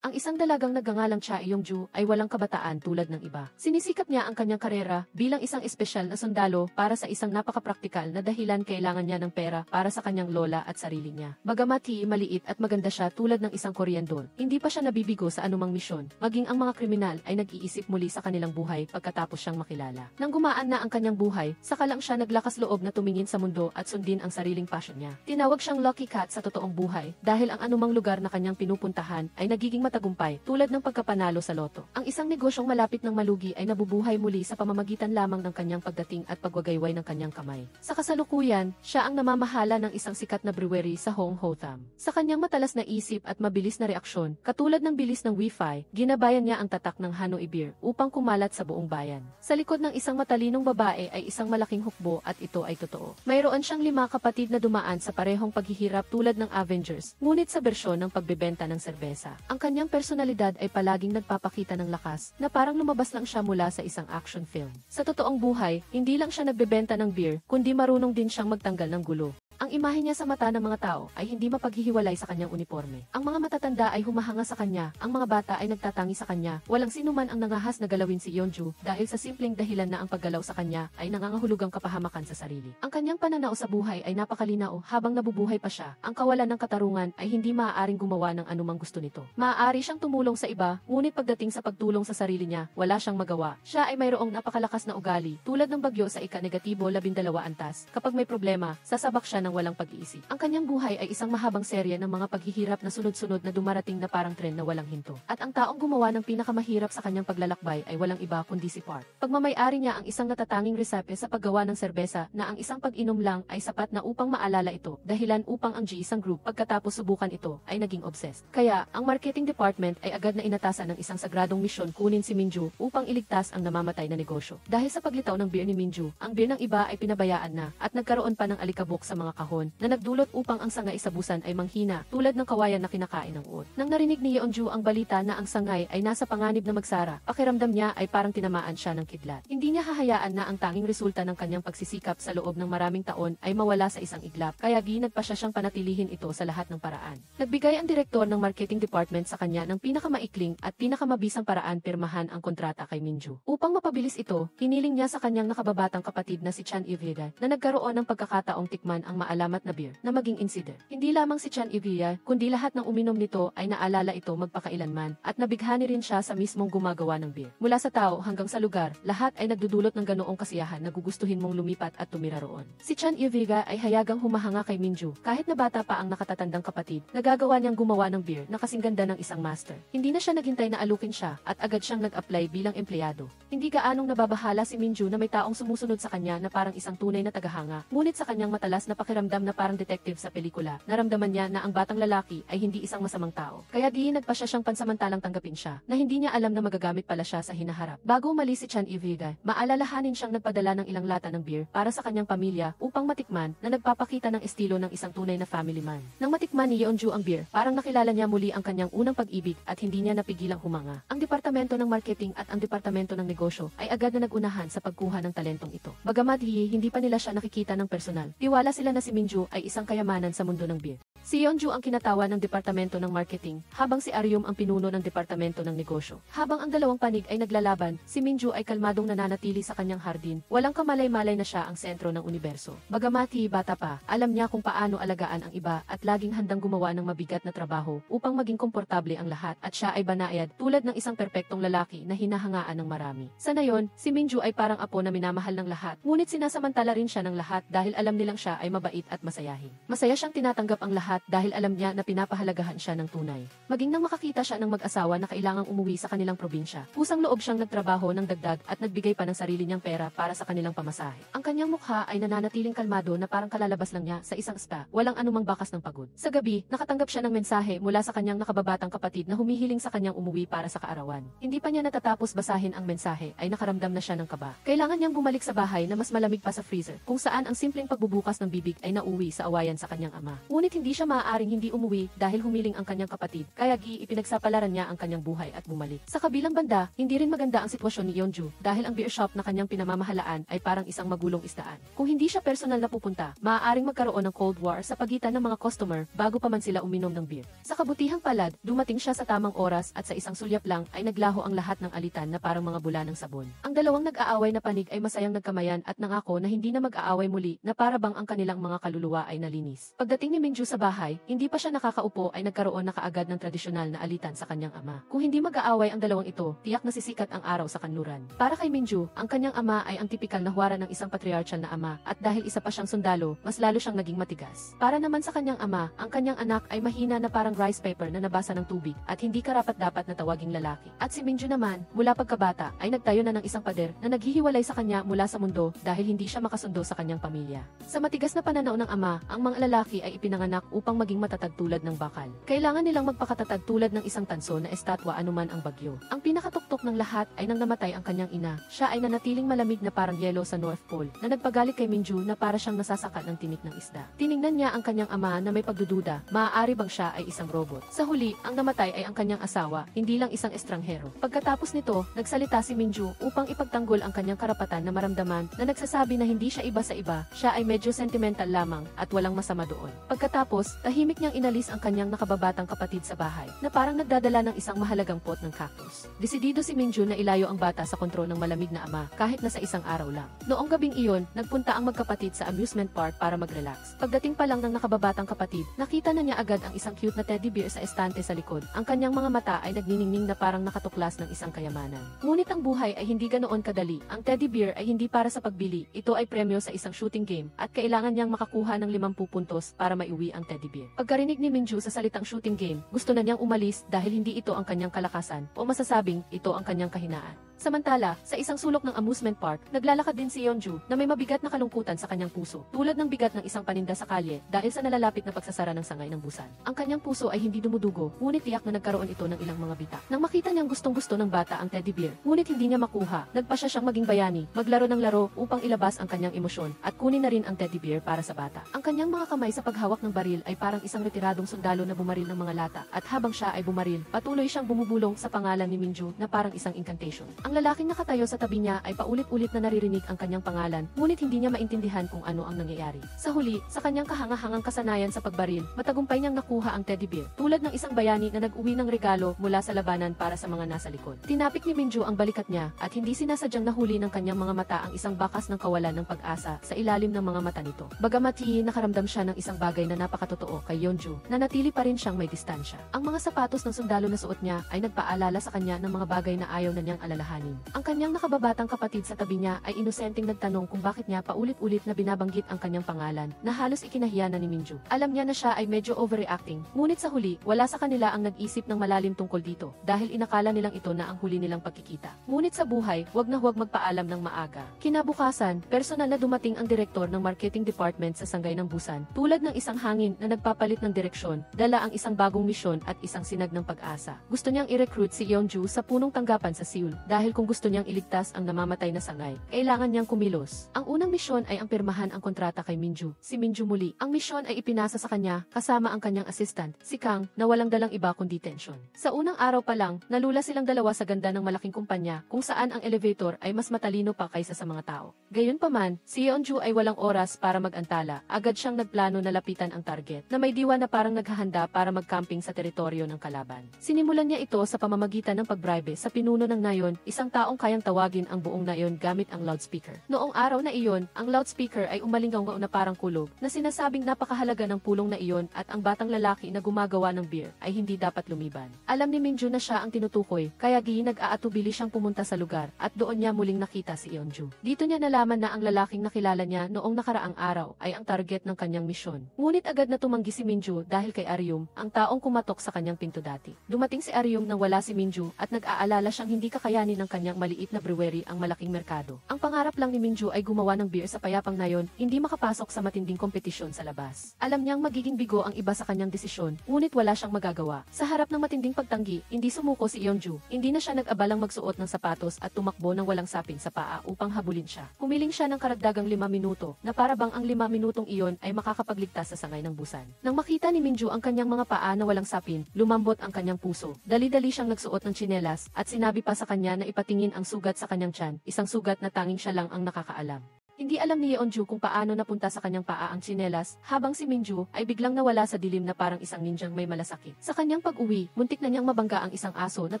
Ang isang dalagang nagngangalang Cha Yong-ju ay walang kabataan tulad ng iba. Sinisikap niya ang kanyang karera bilang isang espesyal na sundalo para sa isang napakapraktikal na dahilan kailangan niya ng pera para sa kanyang lola at sarili niya. Bagamat maliit at maganda siya tulad ng isang Koreandor, hindi pa siya nabibigo sa anumang misyon, maging ang mga kriminal ay nag-iisip muli sa kanilang buhay pagkatapos siyang makilala. Nang gumaan na ang kanyang buhay, saka lang siya naglakas loob na tumingin sa mundo at sundin ang sariling passion niya. Tinawag siyang Lucky Cat sa totoong buhay dahil ang anumang lugar na kanyang pinupuntahan ay nagiging matagumpay tulad ng pagkapanalo sa loto. Ang isang negosyong malapit ng malugi ay nabubuhay muli sa pamamagitan lamang ng kanyang pagdating at pagwagayway ng kanyang kamay. Sa kasalukuyan, siya ang namamahala ng isang sikat na brewery sa Hong Hotham. Sa kanyang matalas na isip at mabilis na reaksyon, katulad ng bilis ng wifi, ginabayan niya ang tatak ng Hanoi Beer upang kumalat sa buong bayan. Sa likod ng isang matalinong babae ay isang malaking hukbo at ito ay totoo. Mayroon siyang 5 kapatid na dumaan sa parehong paghihirap tulad ng Avengers, ngunit sa bersyon ng pagbebenta ng serbesa. Ang kanyang personalidad ay palaging nagpapakita ng lakas na parang lumabas lang siya mula sa isang action film. Sa totoong buhay, hindi lang siya nagbebenta ng beer, kundi marunong din siyang magtanggal ng gulo. Ang imahe niya sa mata ng mga tao ay hindi mapaghihiwalay sa kanyang uniforme. Ang mga matatanda ay humahanga sa kanya, ang mga bata ay nagtatangi sa kanya. Walang sinuman ang nangahas na galawin si Yeonju dahil sa simpleng dahilan na ang paggalaw sa kanya ay nangangahulugang kapahamakan sa sarili. Ang kanyang pananaw sa buhay ay napakalinaw habang nabubuhay pa siya. Ang kawalan ng katarungan ay hindi maaaring gumawa ng anumang gusto nito. Maaari siyang tumulong sa iba, ngunit pagdating sa pagtulong sa sarili niya, wala siyang magawa. Siya ay mayroong napakalakas na ugali, tulad ng bagyo sa ika-negatibo 12 antas. Kapag may problema, sasabak siya ng walang pag-iisip. Ang kanyang buhay ay isang mahabang serye ng mga paghihirap na sunod-sunod na dumarating na parang tren na walang hinto. At ang taong gumawa ng pinakamahirap sa kanyang paglalakbay ay walang iba kundi si Park. Pagmamay-ari niya ang isang natatanging resepe sa paggawa ng serbesa na ang isang pag-inom lang ay sapat na upang maalala ito, dahilan upang ang G-isang group pagkatapos subukan ito ay naging obsessed. Kaya, ang marketing department ay agad na inatasan ng isang sagradong misyon kunin si Minju upang iligtas ang namamatay na negosyo. Dahil sa paglitaw ng beer ni Minju, ang beer ng iba ay pinabayaan na at nagkaroon pa ng alikabok sa mga kahon na nagdulot upang ang sangay sa busan ay manghina tulad ng kawayan na kinakain ng uod. Nang narinig ni Yeonju ang balita na ang sangay ay nasa panganib na magsara, pakiramdam niya ay parang tinamaan siya ng kidlat. Hindi niya hahayaan na ang tanging resulta ng kanyang pagsisikap sa loob ng maraming taon ay mawala sa isang iglap, kaya ginagpa siya siyang panatilihin ito sa lahat ng paraan. Nagbigay ang direktor ng marketing department sa kanya ng pinakamaikling at pinakamabisang paraan pirmahan ang kontrata kay Minju. Upang mapabilis ito, hiniling niya sa kanyang nakababatang kapatid na si Chan Ivega na nagkaroon ng pagkakataong tikman ang maalamat na beer na maging insider. Hindi lamang si Chan Ivega, kundi lahat ng uminom nito ay naalala ito magpakailanman at nabighani rin siya sa mismong gumagawa ng beer. Mula sa tao hanggang sa lugar, lahat ay nagdudulot ng ganoong kasiyahan na gugustuhin mong lumipat at tumira roon. Si Chan Ivega ay hayagang humahanga kay Minju kahit na bata pa ang nakatatandang kapatid, nagagawa niyang gumawa ng beer na kasing ganda ng isang master. Hindi na siya naghintay na alukin siya at agad siyang nag-apply bilang empleyado. Hindi gaanong nababahala si Minju na may taong sumusunod sa kanya na parang isang tunay na tagahanga, ngunit sa kanyang matalas na pakiramdam na parang detective sa pelikula, naramdaman niya na ang batang lalaki ay hindi isang masamang tao. Kaya nagpa siya siyang pansamantalang tanggapin siya, na hindi niya alam na magagamit pala siya sa hinaharap. Bago umalis si Chan Ivega, maalalahanin siyang nagpadala ng ilang lata ng beer para sa kanyang pamilya upang matikman na nagpapakita ng estilo ng isang tunay na family man. Nang matikman ni Yeonju ang beer, parang nakilala niya muli ang kanyang unang pag-ibig at hindi niya napigilang humanga. Ang departamento ng marketing at ang departamento ng negosyo ay agad na nagunahan sa pagkuha ng talentong ito. Bagamat hindi pa nila siya nakikita ng personal, tiwala sila na si Minju ay isang kayamanan sa mundo ng beer. Si Yeonju ang kinatawa ng departamento ng marketing, habang si Aryum ang pinuno ng departamento ng negosyo. Habang ang dalawang panig ay naglalaban, si Minju ay kalmadong nananatili sa kanyang hardin, walang kamalay-malay na siya ang sentro ng universo. Bagamat bata pa, alam niya kung paano alagaan ang iba at laging handang gumawa ng mabigat na trabaho upang maging komportable ang lahat at siya ay banayad tulad ng isang perpektong lalaki na hinahangaan ng marami. Sa nayon, si Minju ay parang apo na minamahal ng lahat, ngunit sinasamantala rin siya ng lahat dahil alam nilang siya ay mabait at masayahin. Masaya siyang tinatanggap ang lahat dahil alam niya na pinapahalagahan siya ng tunay. Maging nang makakita siya ng mag-asawa na kailangang umuwi sa kanilang probinsya, kusang loob siyang nagtrabaho ng dagdag at nagbigay pa ng sarili niyang pera para sa kanilang pamasahe. Ang kanyang mukha ay nananatiling kalmado na parang kalalabas lang niya sa isang spa, walang anumang bakas ng pagod. Sa gabi, nakatanggap siya ng mensahe mula sa kanyang nakababatang kapatid na humihiling sa kanyang umuwi para sa kaarawan. Hindi pa niya natatapos basahin ang mensahe ay nakaramdam na siya ng kaba. Kailangan niyang bumalik sa bahay na mas malamig pa sa freezer, kung saan ang simpleng pagbubukas ng bibig ay nauwi sa awayan sa kanyang ama. Ngunit hindi siya siya maaaring hindi umuwi dahil humiling ang kanyang kapatid, kaya ipinagsapalaran niya ang kanyang buhay at bumalik. Sa kabilang banda, hindi rin maganda ang sitwasyon ni Yeonju dahil ang beer shop na kanyang pinamamahalaan ay parang isang magulong isdaan. Kung hindi siya personal na pupunta, maaaring magkaroon ng Cold War sa pagitan ng mga customer bago pa man sila uminom ng beer. Sa kabutihang palad, dumating siya sa tamang oras at sa isang sulyap lang ay naglaho ang lahat ng alitan na parang mga bula ng sabon. Ang dalawang nag-aaway na panig ay masayang nagkamayan at nangako na hindi na mag-aaway muli na para bang ang kanilang mga kaluluwa ay nalinis. Pagdating ni Minju sa bahay, hindi pa siya nakakaupo ay nagkaroon na kaagad ng tradisyonal na alitan sa kanyang ama. Kung hindi mag-aaway ang dalawang ito, tiyak na sisikat ang araw sa kanluran. Para kay Minju, ang kanyang ama ay ang tipikal na huwara ng isang patriarchal na ama at dahil isa pa siyang sundalo, mas lalo siyang naging matigas. Para naman sa kanyang ama, ang kanyang anak ay mahina na parang rice paper na nabasa ng tubig at hindi karapat-dapat na tawaging lalaki. At si Minju naman, mula pagkabata, ay nagtayo na ng isang pader na naghihiwalay sa kanya mula sa mundo dahil hindi siya makasundo sa kanyang pamilya. Sa matigas na pananaw ng ama, ang mga lalaki ay ipinanganak upang maging matatag tulad ng bakal. Kailangan nilang magpakatatag tulad ng isang tanso na estatwa anuman ang bagyo. Ang pinakatuktok ng lahat ay nang namatay ang kanyang ina. Siya ay nanatiling malamig na parang yelo sa North Pole na nagpagalit kay Minju na para siyang nasasakat ng tinik ng isda. Tiningnan niya ang kanyang ama na may pagdududa, maaari bang siya ay isang robot. Sa huli, ang namatay ay ang kanyang asawa, hindi lang isang estranghero. Pagkatapos nito, nagsalita si Minju upang ipagtanggol ang kanyang karapatan na maramdaman na nagsasabi na hindi siya iba sa iba, siya ay medyo sentimental lamang at walang masama doon. Pagkatapos, tahimik niyang inalis ang kanyang nakababatang kapatid sa bahay na parang nagdadala ng isang mahalagang pot ng cactus. Desidido si Minju na ilayo ang bata sa kontrol ng malamig na ama kahit na sa isang araw lang. Noong gabing iyon, nagpunta ang magkapatid sa amusement park para mag-relax. Pagdating pa lang ng nakababatang kapatid, nakita na niya agad ang isang cute na teddy bear sa estante sa likod. Ang kanyang mga mata ay nagniningning na parang nakatuklas ng isang kayamanan. Ngunit ang buhay ay hindi ganoon kadali. Ang teddy bear ay hindi para sa pagbili, ito ay premyo sa isang shooting game at kailangan niyang makakuha ng 50 puntos para maiuwi ang teddy bear. Pagkarinig ni Minju sa salitang shooting game, gusto na niyang umalis dahil hindi ito ang kanyang kalakasan o masasabing ito ang kanyang kahinaan. Samantala, sa isang sulok ng amusement park, naglalakad din si Yeonju na may mabigat na kalungkutan sa kanyang puso, tulad ng bigat ng isang paninda sa kalye dahil sa nalalapit na pagsasara ng sangay ng busan. Ang kanyang puso ay hindi dumudugo, ngunit tiyak na nagkaroon ito ng ilang mga bitak. Nang makita niyang gustong-gusto ng bata ang teddy bear, ngunit hindi niya makuha, nagpasya siyang maging bayani, maglaro ng laro upang ilabas ang kanyang emosyon at kunin na rin ang teddy bear para sa bata. Ang kanyang mga kamay sa paghawak ng baril ay parang isang retiradong sundalo na bumaril ng mga lata at habang siya ay bumaril, patuloy siyang bumubulong sa pangalan ni Minju na parang isang incantation. Ang lalaking nakatayo sa tabi niya ay paulit-ulit na naririnig ang kanyang pangalan, ngunit hindi niya maintindihan kung ano ang nangyayari. Sa huli, sa kanyang kahangahangang kasanayan sa pagbaril, matagumpay niyang nakuha ang teddy bear, tulad ng isang bayani na nag-uwi ng regalo mula sa labanan para sa mga nasa likod. Tinapik ni Minju ang balikat niya at hindi sinasadyang nahuli ng kanyang mga mata ang isang bakas ng kawalan ng pag-asa sa ilalim ng mga mata nito. Bagamat nakaramdam siya ng isang bagay na napakatotoo kay Yeonju, nanatili pa rin siyang may distansya. Ang mga sapatos ng sundalo na suot niya ay nagpaalala sa kanya ng mga bagay na ayaw na niyang alalahanin. Ang kanyang nakababatang kapatid sa tabi niya ay inosenteng nagtanong kung bakit niya paulit-ulit na binabanggit ang kanyang pangalan na halos ikinahiya na ni Minju. Alam niya na siya ay medyo overreacting, ngunit sa huli, wala sa kanila ang nag-isip ng malalim tungkol dito dahil inakala nilang ito na ang huli nilang pagkikita. Ngunit sa buhay, wag na huwag magpaalam ng maaga. Kinabukasan, personal na dumating ang direktor ng marketing department sa Sangay ng Busan, tulad ng isang hangin na nagpapalit ng direksyon, dala ang isang bagong misyon at isang sinag ng pag-asa. Gusto niyang i-recruit si Yeonju sa punong tanggapan sa Seoul dahil kung gusto niyang iligtas ang namamatay na sangay, kailangan niyang kumilos. Ang unang misyon ay ang pirmahan ang kontrata kay Minju. Si Minju muli. Ang misyon ay ipinasa sa kanya kasama ang kanyang assistant, si Kang, na walang dalang iba kundi tension. Sa unang araw pa lang, nalula silang dalawa sa ganda ng malaking kumpanya kung saan ang elevator ay mas matalino pa kaysa sa mga tao. Gayunpaman, si Yeonju ay walang oras para mag-antala. Agad siyang nagplano na lapitan ang target, na may diwa na parang naghahanda para mag-camping sa teritoryo ng kalaban. Sinimulan niya ito sa pamamagitan ng pagbribe sa pinuno ng nayon, isang taong kayang tawagin ang buong nayon gamit ang loudspeaker. Noong araw na iyon, ang loudspeaker ay umalingaw na parang kulog, na sinasabing napakahalaga ng pulong na iyon at ang batang lalaki na gumagawa ng beer ay hindi dapat lumiban. Alam ni Minju na siya ang tinutukoy, kaya nag-aatubili siyang pumunta sa lugar at doon niya muling nakita si Yeonju. Dito niya nalaman na ang lalaking nakilala niya noong nakaraang araw ay ang target ng kanyang misyon. Ngunit agad na tumanggi si Minju dahil kay Aryum, ang taong kumatok sa kanyang pinto dati. Dumating si Aryum nang wala si Minju at nag-aalala siyang hindi kakayanin ng kanyang maliit na brewery ang malaking merkado. Ang pangarap lang ni Minju ay gumawa ng beer sa payapang nayon, hindi makapasok sa matinding kompetisyon sa labas. Alam niyang magiging bigo ang iba sa kanyang desisyon, ngunit wala siyang magagawa. Sa harap ng matinding pagtanggi, hindi sumuko si Yeonju. Hindi na siya nag-abalang magsuot ng sapatos at tumakbo ng walang sapin sa paa upang habulin siya. Humiling siya ng karagdagang 5 minuto, na para bang ang 5 minutong iyon ay makakapagligtas sa sangay ng busan. Nang makita ni Minju ang kanyang mga paa na walang sapin, lumambot ang kanyang puso. Dali-dali siyang nagsuot ng tsinelas at sinabi pa sa kanya na ipatingin ang sugat sa kanyang tiyan, isang sugat na tanging siya lang ang nakakaalam. Hindi alam ni Yeonju kung paano napunta sa kanyang paa ang tsinelas, habang si Minju ay biglang nawala sa dilim na parang isang ninjang may malasakit. Sa kanyang pag-uwi, muntik na niyang mabangga ang isang aso na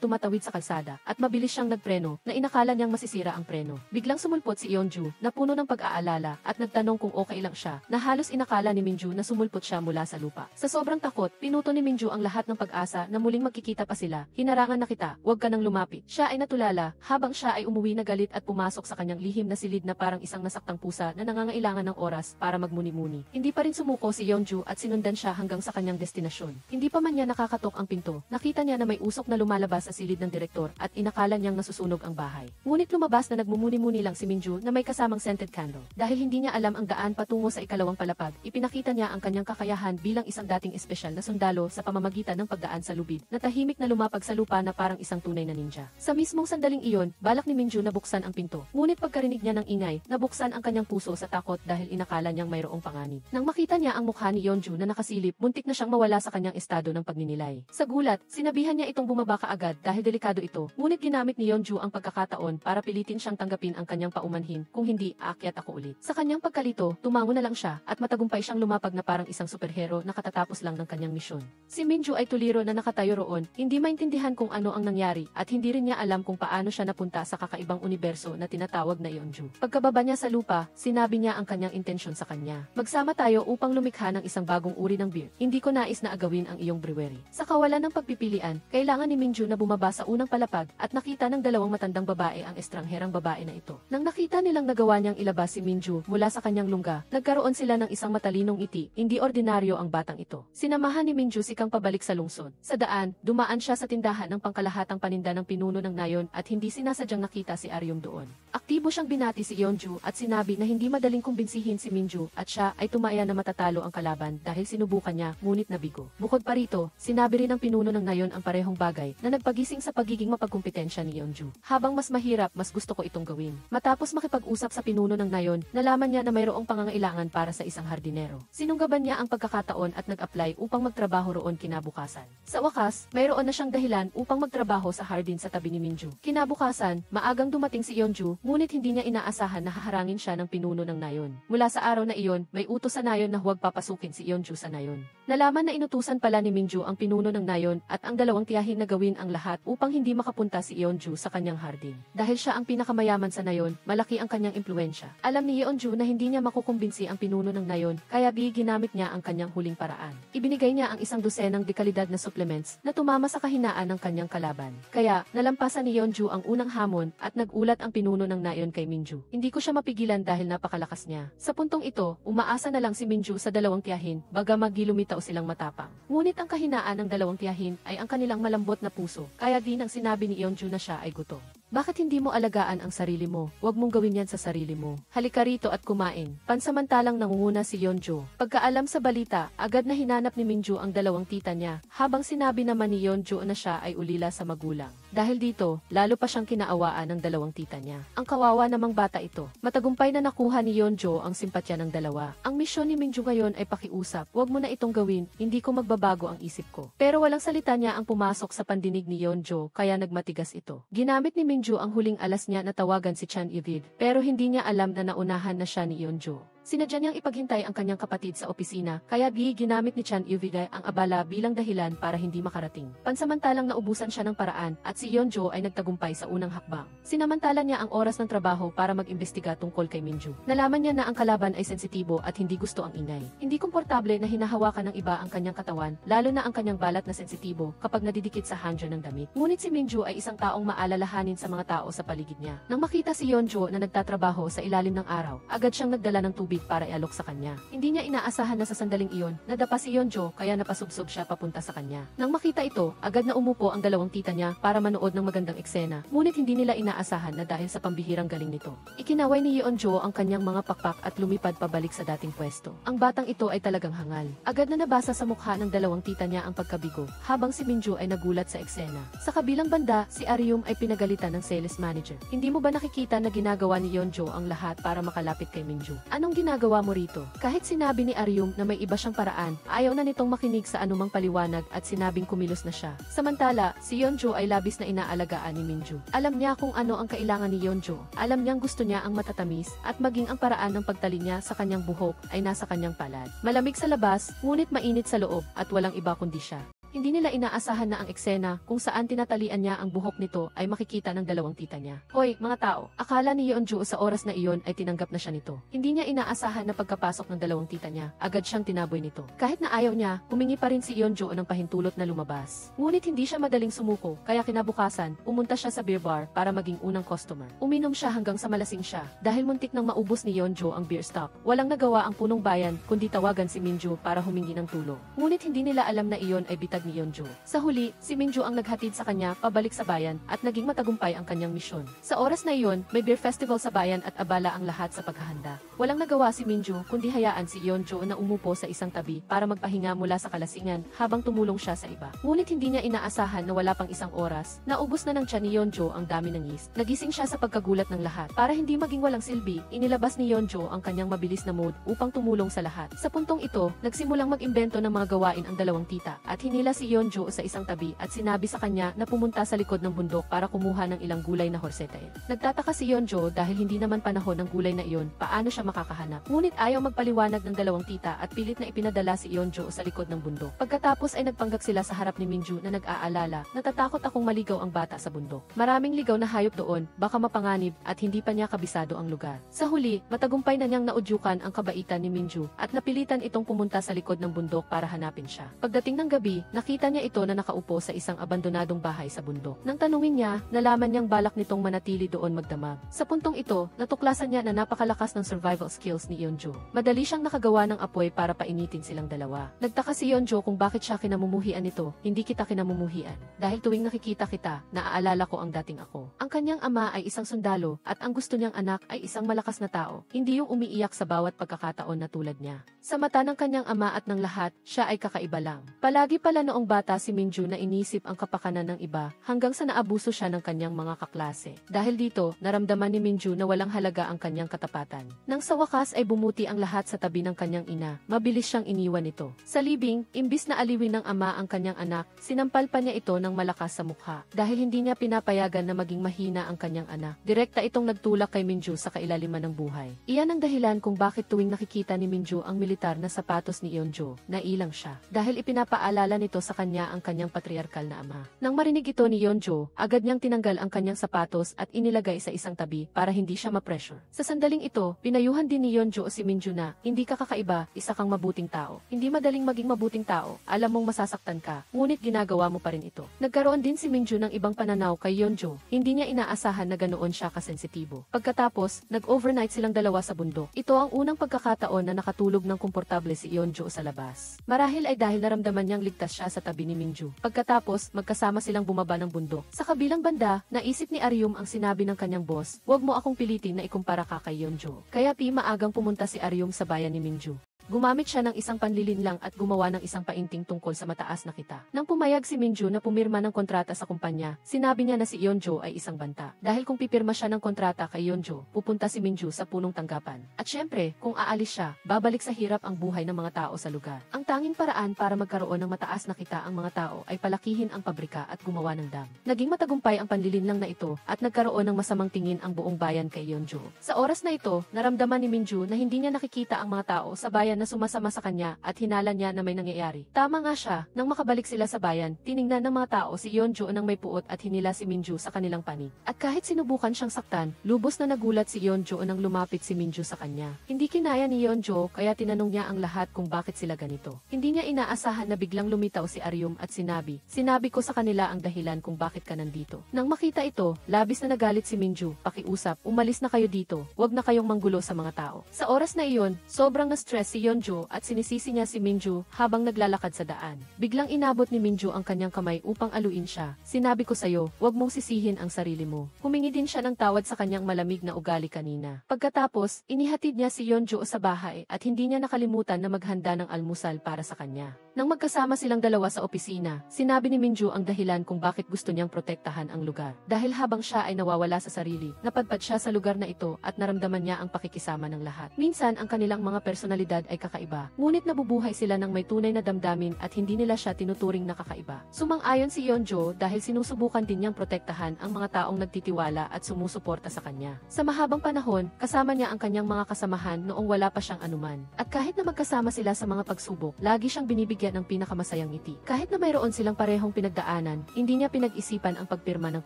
tumatawid sa kalsada, at mabilis siyang nagpreno, na inakala niyang masisira ang preno. Biglang sumulpot si Yeonju, na puno ng pag-aalala, at nagtanong kung okay lang siya, na halos inakala ni Minju na sumulpot siya mula sa lupa. Sa sobrang takot, pinuto ni Minju ang lahat ng pag-asa na muling magkikita pa sila. Hinarangan na kita, huwag ka nang lumapit. Siya ay natulala, habang siya ay umuwi na galit at pumasok sa kanyang lihim na silid na parang isang nasaktang pusa na nangangailangan ng oras para magmuni-muni. Hindi pa rin sumuko si Yeonju at sinundan siya hanggang sa kanyang destinasyon. Hindi pa man niya nakakatok ang pinto, nakita niya na may usok na lumalabas sa silid ng direktor at inakala niyang nasusunog ang bahay. Ngunit lumabas na nagmumuni-muni lang si Minju na may kasamang scented candle. Dahil hindi niya alam ang daan patungo sa ikalawang palapag, ipinakita niya ang kanyang kakayahan bilang isang dating espesyal na sundalo sa pamamagitan ng pagdaan sa lubid, na tahimik na lumapag sa lupa na parang isang tunay na ninja. Sa mismong sandaling iyon, balak ni Minju na buksan ang pinto. Ngunit pagkarinig niya ng ingay, nabuksan ang kanyang puso sa takot dahil inakala niyang mayroong panganib. Nang makita niya ang mukha ni Yeonju na nakasilip, muntik na siyang mawala sa kanyang estado ng pagninilay. Sa gulat, sinabihan niya itong bumaba kaagad dahil delikado ito. Ngunit ginamit ni Yeonju ang pagkakataon para pilitin siyang tanggapin ang kanyang paumanhin, kung hindi, aakyat ako ulit. Sa kanyang pagkalito, tumango na lang siya at matagumpay siyang lumapag na parang isang superhero na katatapos lang ng kanyang misyon. Si Minju ay tuliro na nakatayo roon, hindi maintindihan kung ano ang nangyari at hindi rin niya alam kung paano siya napunta sa kakaibang universo na tinatawag na Yeonju. Pagkababa niya sa lupa, sinabi niya ang kanyang intensyon sa kanya. Magsama tayo upang lumikha ng isang bagong uri ng beer. Hindi ko nais na agawin ang iyong brewery. Sa kawalan ng pagpipilian, kailangan ni Minju na bumaba sa unang palapag at nakita ng dalawang matandang babae ang estrangherang babae na ito. Nang nakita nilang nagawa niyang ilabas si Minju mula sa kanyang lungga, nagkaroon sila ng isang matalinong ngiti. Hindi ordinaryo ang batang ito. Sinamahan ni Minju si Kang pabalik sa lungsod. Sa daan, dumaan siya sa tindahan ng pangkalahatang paninda ng pinuno ng nayon at hindi sinasadyang nakita si Aryum doon. Aktibo siyang binati si Yeonju at sinabi na hindi madaling kumbinsihin si Minju at siya ay tumaya na matatalo ang kalaban dahil sinubukan niya ngunit nabigo. Bukod pa rito, sinabi rin ng pinuno ng nayon ang parehong bagay na nagpagising sa pagiging mapagkumpetensya ni Yeonju. Habang mas mahirap, mas gusto ko itong gawin. Matapos makipag-usap sa pinuno ng nayon, nalaman niya na mayroong pangangailangan para sa isang hardinero. Sinunggaban niya ang pagkakataon at nag-apply upang magtrabaho roon kinabukasan. Sa wakas, mayroon na siyang dahilan upang magtrabaho sa hardin sa tabi ni Minju. Kinabukasan, maagang dumating si Yeonju, ngunit hindi niya inaasahan na haharangin siya ng pinuno ng nayon. Mula sa araw na iyon, may utos sa nayon na huwag papasukin si Yeonju sa nayon. Nalaman na inutusan pala ni Minju ang pinuno ng nayon at ang dalawang tiyahin na gawin ang lahat upang hindi makapunta si Yeonju sa kanyang hardin. Dahil siya ang pinakamayaman sa nayon, malaki ang kanyang impluensya. Alam ni Yeonju na hindi niya makukumbinsi ang pinuno ng nayon, kaya ginamit niya ang kanyang huling paraan. Ibinigay niya ang isang dosenang dekalidad na supplements na tumama sa kahinaan ng kanyang kalaban. Kaya, nalampasan ni Yeonju ang unang hamon at nagulat ang pinuno ng nayon kay Minju. Hindi ko siya mapigilan dahil napakalakas niya. Sa puntong ito, umaasa na lang si Minju sa dalawang tiyahin, bagamat lumitaw silang matapang. Ngunit ang kahinaan ng dalawang tiyahin ay ang kanilang malambot na puso, kaya din ang sinabi ni Yeonju na siya ay gutom. Bakit hindi mo alagaan ang sarili mo? Huwag mong gawin yan sa sarili mo. Halika rito at kumain. Pansamantalang nangunguna si Yeonju. Pagkaalam sa balita, agad na hinanap ni Minju ang dalawang tita niya, habang sinabi naman ni Yeonju na siya ay ulila sa magulang. Dahil dito, lalo pa siyang kinaawaan ng dalawang tita niya. Ang kawawa namang bata ito. Matagumpay na nakuha ni Yeonju ang simpatya ng dalawa. Ang misyon ni Minju ngayon ay pakiusap. Huwag mo na itong gawin, hindi ko magbabago ang isip ko. Pero walang salita niya ang pumasok sa pandinig ni Yeonju, kaya nagmatigas ito. Ginamit ni Minju ang huling alas niya na tawagan si Chan Ivid, pero hindi niya alam na naunahan na siya ni Yeonju. Sinadya niyang ipaghintay ang kanyang kapatid sa opisina, kaya ginamit ni Chan Ivid ang abala bilang dahilan para hindi makarating. Pansamantalang naubusan siya ng paraan at si Yeonju ay nagtagumpay sa unang hakbang. Sinamantala niya ang oras ng trabaho para mag-imbestiga tungkol kay Minju. Nalaman niya na ang kalaban ay sensitibo at hindi gusto ang ingay. Hindi komportable na hinahawakan ng iba ang kanyang katawan, lalo na ang kanyang balat na sensitibo kapag nadidikit sa hanger ng damit. Ngunit si Minju ay isang taong maalalahanin sa mga tao sa paligid niya. Nang makita si Yeonju na nagtatrabaho sa ilalim ng araw, agad siyang nagdala ng tubig tubig para ialok sa kanya. Hindi niya inaasahan na sa sandaling iyon, nadapa si Yeonjo kaya napasubsob siya papunta sa kanya. Nang makita ito, agad na umupo ang dalawang tita niya para manood ng magandang eksena, ngunit hindi nila inaasahan na dahil sa pambihirang galing nito. Ikinaway ni Yeonjo ang kanyang mga pakpak at lumipad pabalik sa dating pwesto. Ang batang ito ay talagang hangal. Agad na nabasa sa mukha ng dalawang tita niya ang pagkabigo, habang si Minju ay nagulat sa eksena. Sa kabilang banda, si Aryum ay pinagalitan ng sales manager. Hindi mo ba nakikita na ginagawa ni Yeonjo ang lahat para makalapit kay Minju? Anong ginagawa mo rito? Kahit sinabi ni Aryum na may iba siyang paraan, ayaw na nitong makinig sa anumang paliwanag at sinabing kumilos na siya. Samantala, si Yeonjo ay labis na inaalagaan ni Minju. Alam niya kung ano ang kailangan ni Yeonjo. Alam niyang gusto niya ang matatamis at maging ang paraan ng pagtali niya sa kanyang buhok ay nasa kanyang palad. Malamig sa labas, ngunit mainit sa loob at walang iba kundi siya. Hindi nila inaasahan na ang eksena kung saan tinatalian niya ang buhok nito ay makikita ng dalawang tita niya. Hoy, mga tao, akala ni Yeonjo sa oras na iyon ay tinanggap na siya nito. Hindi niya inaasahan na pagkapasok ng dalawang tita niya, agad siyang tinaboy nito. Kahit na ayaw niya, humingi pa rin si Yeonjo ng pahintulot na lumabas. Ngunit hindi siya madaling sumuko, kaya kinabukasan, pumunta siya sa beer bar para maging unang customer. Uminom siya hanggang sa malasing siya, dahil muntik nang maubos ni Yeonjo ang beer stock. Walang nagawa ang punong bayan kundi tawagan si Minju para humingi ng tulong. Ngunit hindi nila alam na iyon ay bitag ni Yeonjo. Sa huli, si Minju ang naghatid sa kanya pabalik sa bayan at naging matagumpay ang kanyang misyon. Sa oras na iyon, may beer festival sa bayan at abala ang lahat sa paghahanda. Walang nagawa si Minju kundi hayaan si Yeonjo na umupo sa isang tabi para magpahinga mula sa kalasingan habang tumulong siya sa iba. Ngunit hindi niya inaasahan na wala pang isang oras, naubos na ng tiyan ni Yeonjo ang dami ng yeast. Nagising siya sa pagkagulat ng lahat. Para hindi maging walang silbi, inilabas ni Yeonjo ang kanyang mabilis na mode upang tumulong sa lahat. Sa puntong ito, nagsimulang mag-imbento ng mga gawain ang dalawang tita at hinila si Yeonjo sa isang tabi at sinabi sa kanya na pumunta sa likod ng bundok para kumuha ng ilang gulay na horsetail. Nagtataka si Yeonjo dahil hindi naman panahon ng gulay na iyon, paano siya makakahanap. Ngunit ayaw magpaliwanag ng dalawang tita at pilit na ipinadala si Yeonjo sa likod ng bundok. Pagkatapos ay nagpanggap sila sa harap ni Minju na nag-aalala, natatakot akong maligaw ang bata sa bundok. Maraming ligaw na hayop doon, baka mapanganib at hindi pa niya kabisado ang lugar. Sa huli, matagumpay na niyang naudyukan ang kabaitan ni Minju at napilitan itong pumunta sa likod ng bundok para hanapin siya. Pagdating ng gabi, nakita niya ito na nakaupo sa isang abandonadong bahay sa bundok. Nang tanungin niya, nalaman niyang balak nitong manatili doon magdamag. Sa puntong ito, natuklasan niya na napakalakas ng survival skills ni Yeonjo. Madali siyang nakagawa ng apoy para painitin silang dalawa. Nagtaka si Yeonjo kung bakit siya kinamumuhian nito. Hindi kita kinamumuhian. Dahil tuwing nakikita kita, naaalala ko ang dating ako. Ang kanyang ama ay isang sundalo at ang gusto niyang anak ay isang malakas na tao. Hindi yung umiiyak sa bawat pagkakataon na tulad niya. Sa mata ng kanyang ama at ng lahat, siya ay kakaiba lang. Palagi pala noong bata si Minju na inisip ang kapakanan ng iba hanggang sa naabuso siya ng kanyang mga kaklase. Dahil dito, naramdaman ni Minju na walang halaga ang kanyang katapatan. Nang sa wakas ay bumuti ang lahat sa tabi ng kanyang ina, mabilis siyang iniwan ito. Sa libing, imbis na aliwin ng ama ang kanyang anak, sinampal pa niya ito ng malakas sa mukha. Dahil hindi niya pinapayagan na maging mahina ang kanyang anak, direkta itong nagtulak kay Minju sa kailaliman ng buhay. Iyan ang dahilan kung bakit tuwing nakikita ni Minju ang militar na sapatos ni Yeonjo, nailang siya. Dahil ipinapaalala nito sa kanya ang kanyang patriarkal na ama. Nang marinig ito ni Yeonjo, agad niyang tinanggal ang kanyang sapatos at inilagay sa isang tabi para hindi siya ma-pressure. Sa sandaling ito, pinayuhan din ni Yeonjo si Minju na, hindi ka kakaiba, isa kang mabuting tao. Hindi madaling maging mabuting tao, alam mong masasaktan ka, ngunit ginagawa mo pa rin ito. Nagkaroon din si Minju ng ibang pananaw kay Yeonjo, hindi niya inaasahan na ganoon siya kasensitibo. Pagkatapos, nag-overnight silang dalawa sa bundok. Ito ang unang pagkakataon na nakatulog ng komportable si Yeonjo sa labas. Marahil ay dahil naramdaman niyang ligtas siya sa tabi ni Minju. Pagkatapos, magkasama silang bumaba ng bundok. Sa kabilang banda, naisip ni Aryum ang sinabi ng kanyang boss, "Huwag mo akong pilitin na ikumpara ka kay Yeonjo." Kaya maagang pumunta si Aryum sa bayan ni Minju. Gumamit siya ng isang panlilinlang at gumawa ng isang painting tungkol sa mataas na kita. Nang pumayag si Minju na pumirma ng kontrata sa kumpanya, sinabi niya na si Yeonjo ay isang banta. Dahil kung pipirma siya ng kontrata kay Yeonjo, pupunta si Minju sa punong tanggapan. At syempre, kung aalis siya, babalik sa hirap ang buhay ng mga tao sa lugar. Ang tanging paraan para magkaroon ng mataas na kita ang mga tao ay palakihin ang pabrika at gumawa ng dam. Naging matagumpay ang panlilinlang na ito at nagkaroon ng masamang tingin ang buong bayan kay Yeonjo. Sa oras na ito, naramdaman ni Minju na hindi niya nakikita ang mga tao sa bayan na sumasama sa kanya at hinala niya na may nangyayari. Tama nga siya, nang makabalik sila sa bayan, tiningnan ng mga tao si Yeonjo nang may puot at hinila si Minju sa kanilang panig. At kahit sinubukan siyang saktan, lubos na nagulat si Yeonjo nang lumapit si Minju sa kanya. Hindi kinaya ni Yeonjo kaya tinanong niya ang lahat kung bakit sila ganito. Hindi niya inaasahan na biglang lumitaw si Aryum at sinabi ko sa kanila ang dahilan kung bakit ka nandito. Nang makita ito, labis na nagalit si Minju, pakiusap, umalis na kayo dito, wag na kayong manggulo sa mga tao. Sa oras na iyon, sobrang na-stress si Yeonjo at sinisisi niya si Minju habang naglalakad sa daan. Biglang inabot ni Minju ang kanyang kamay upang aluin siya. Sinabi ko sa'yo, wag mong sisihin ang sarili mo. Humingi din siya ng tawad sa kanyang malamig na ugali kanina. Pagkatapos, inihatid niya si Yeonjo sa bahay at hindi niya nakalimutan na maghanda ng almusal para sa kanya. Nang magkasama silang dalawa sa opisina, sinabi ni Minju ang dahilan kung bakit gusto niyang protektahan ang lugar. Dahil habang siya ay nawawala sa sarili, napadpad siya sa lugar na ito at naramdaman niya ang pakikisama ng lahat. Minsan ang kanilang mga personalidad ay kakaiba, ngunit nabubuhay sila ng may tunay na damdamin at hindi nila siya tinuturing na kakaiba. Sumang-ayon si Yeonjo dahil sinusubukan din niyang protektahan ang mga taong nagtitiwala at sumusuporta sa kanya. Sa mahabang panahon, kasama niya ang kanyang mga kasamahan noong wala pa siyang anuman. At kahit na magkasama sila sa mga pagsubok, lagi siyang binibigyan ng pinakamasayang ngiti. Kahit na mayroon silang parehong pinagdaanan, hindi niya pinag-isipan ang pagpirma ng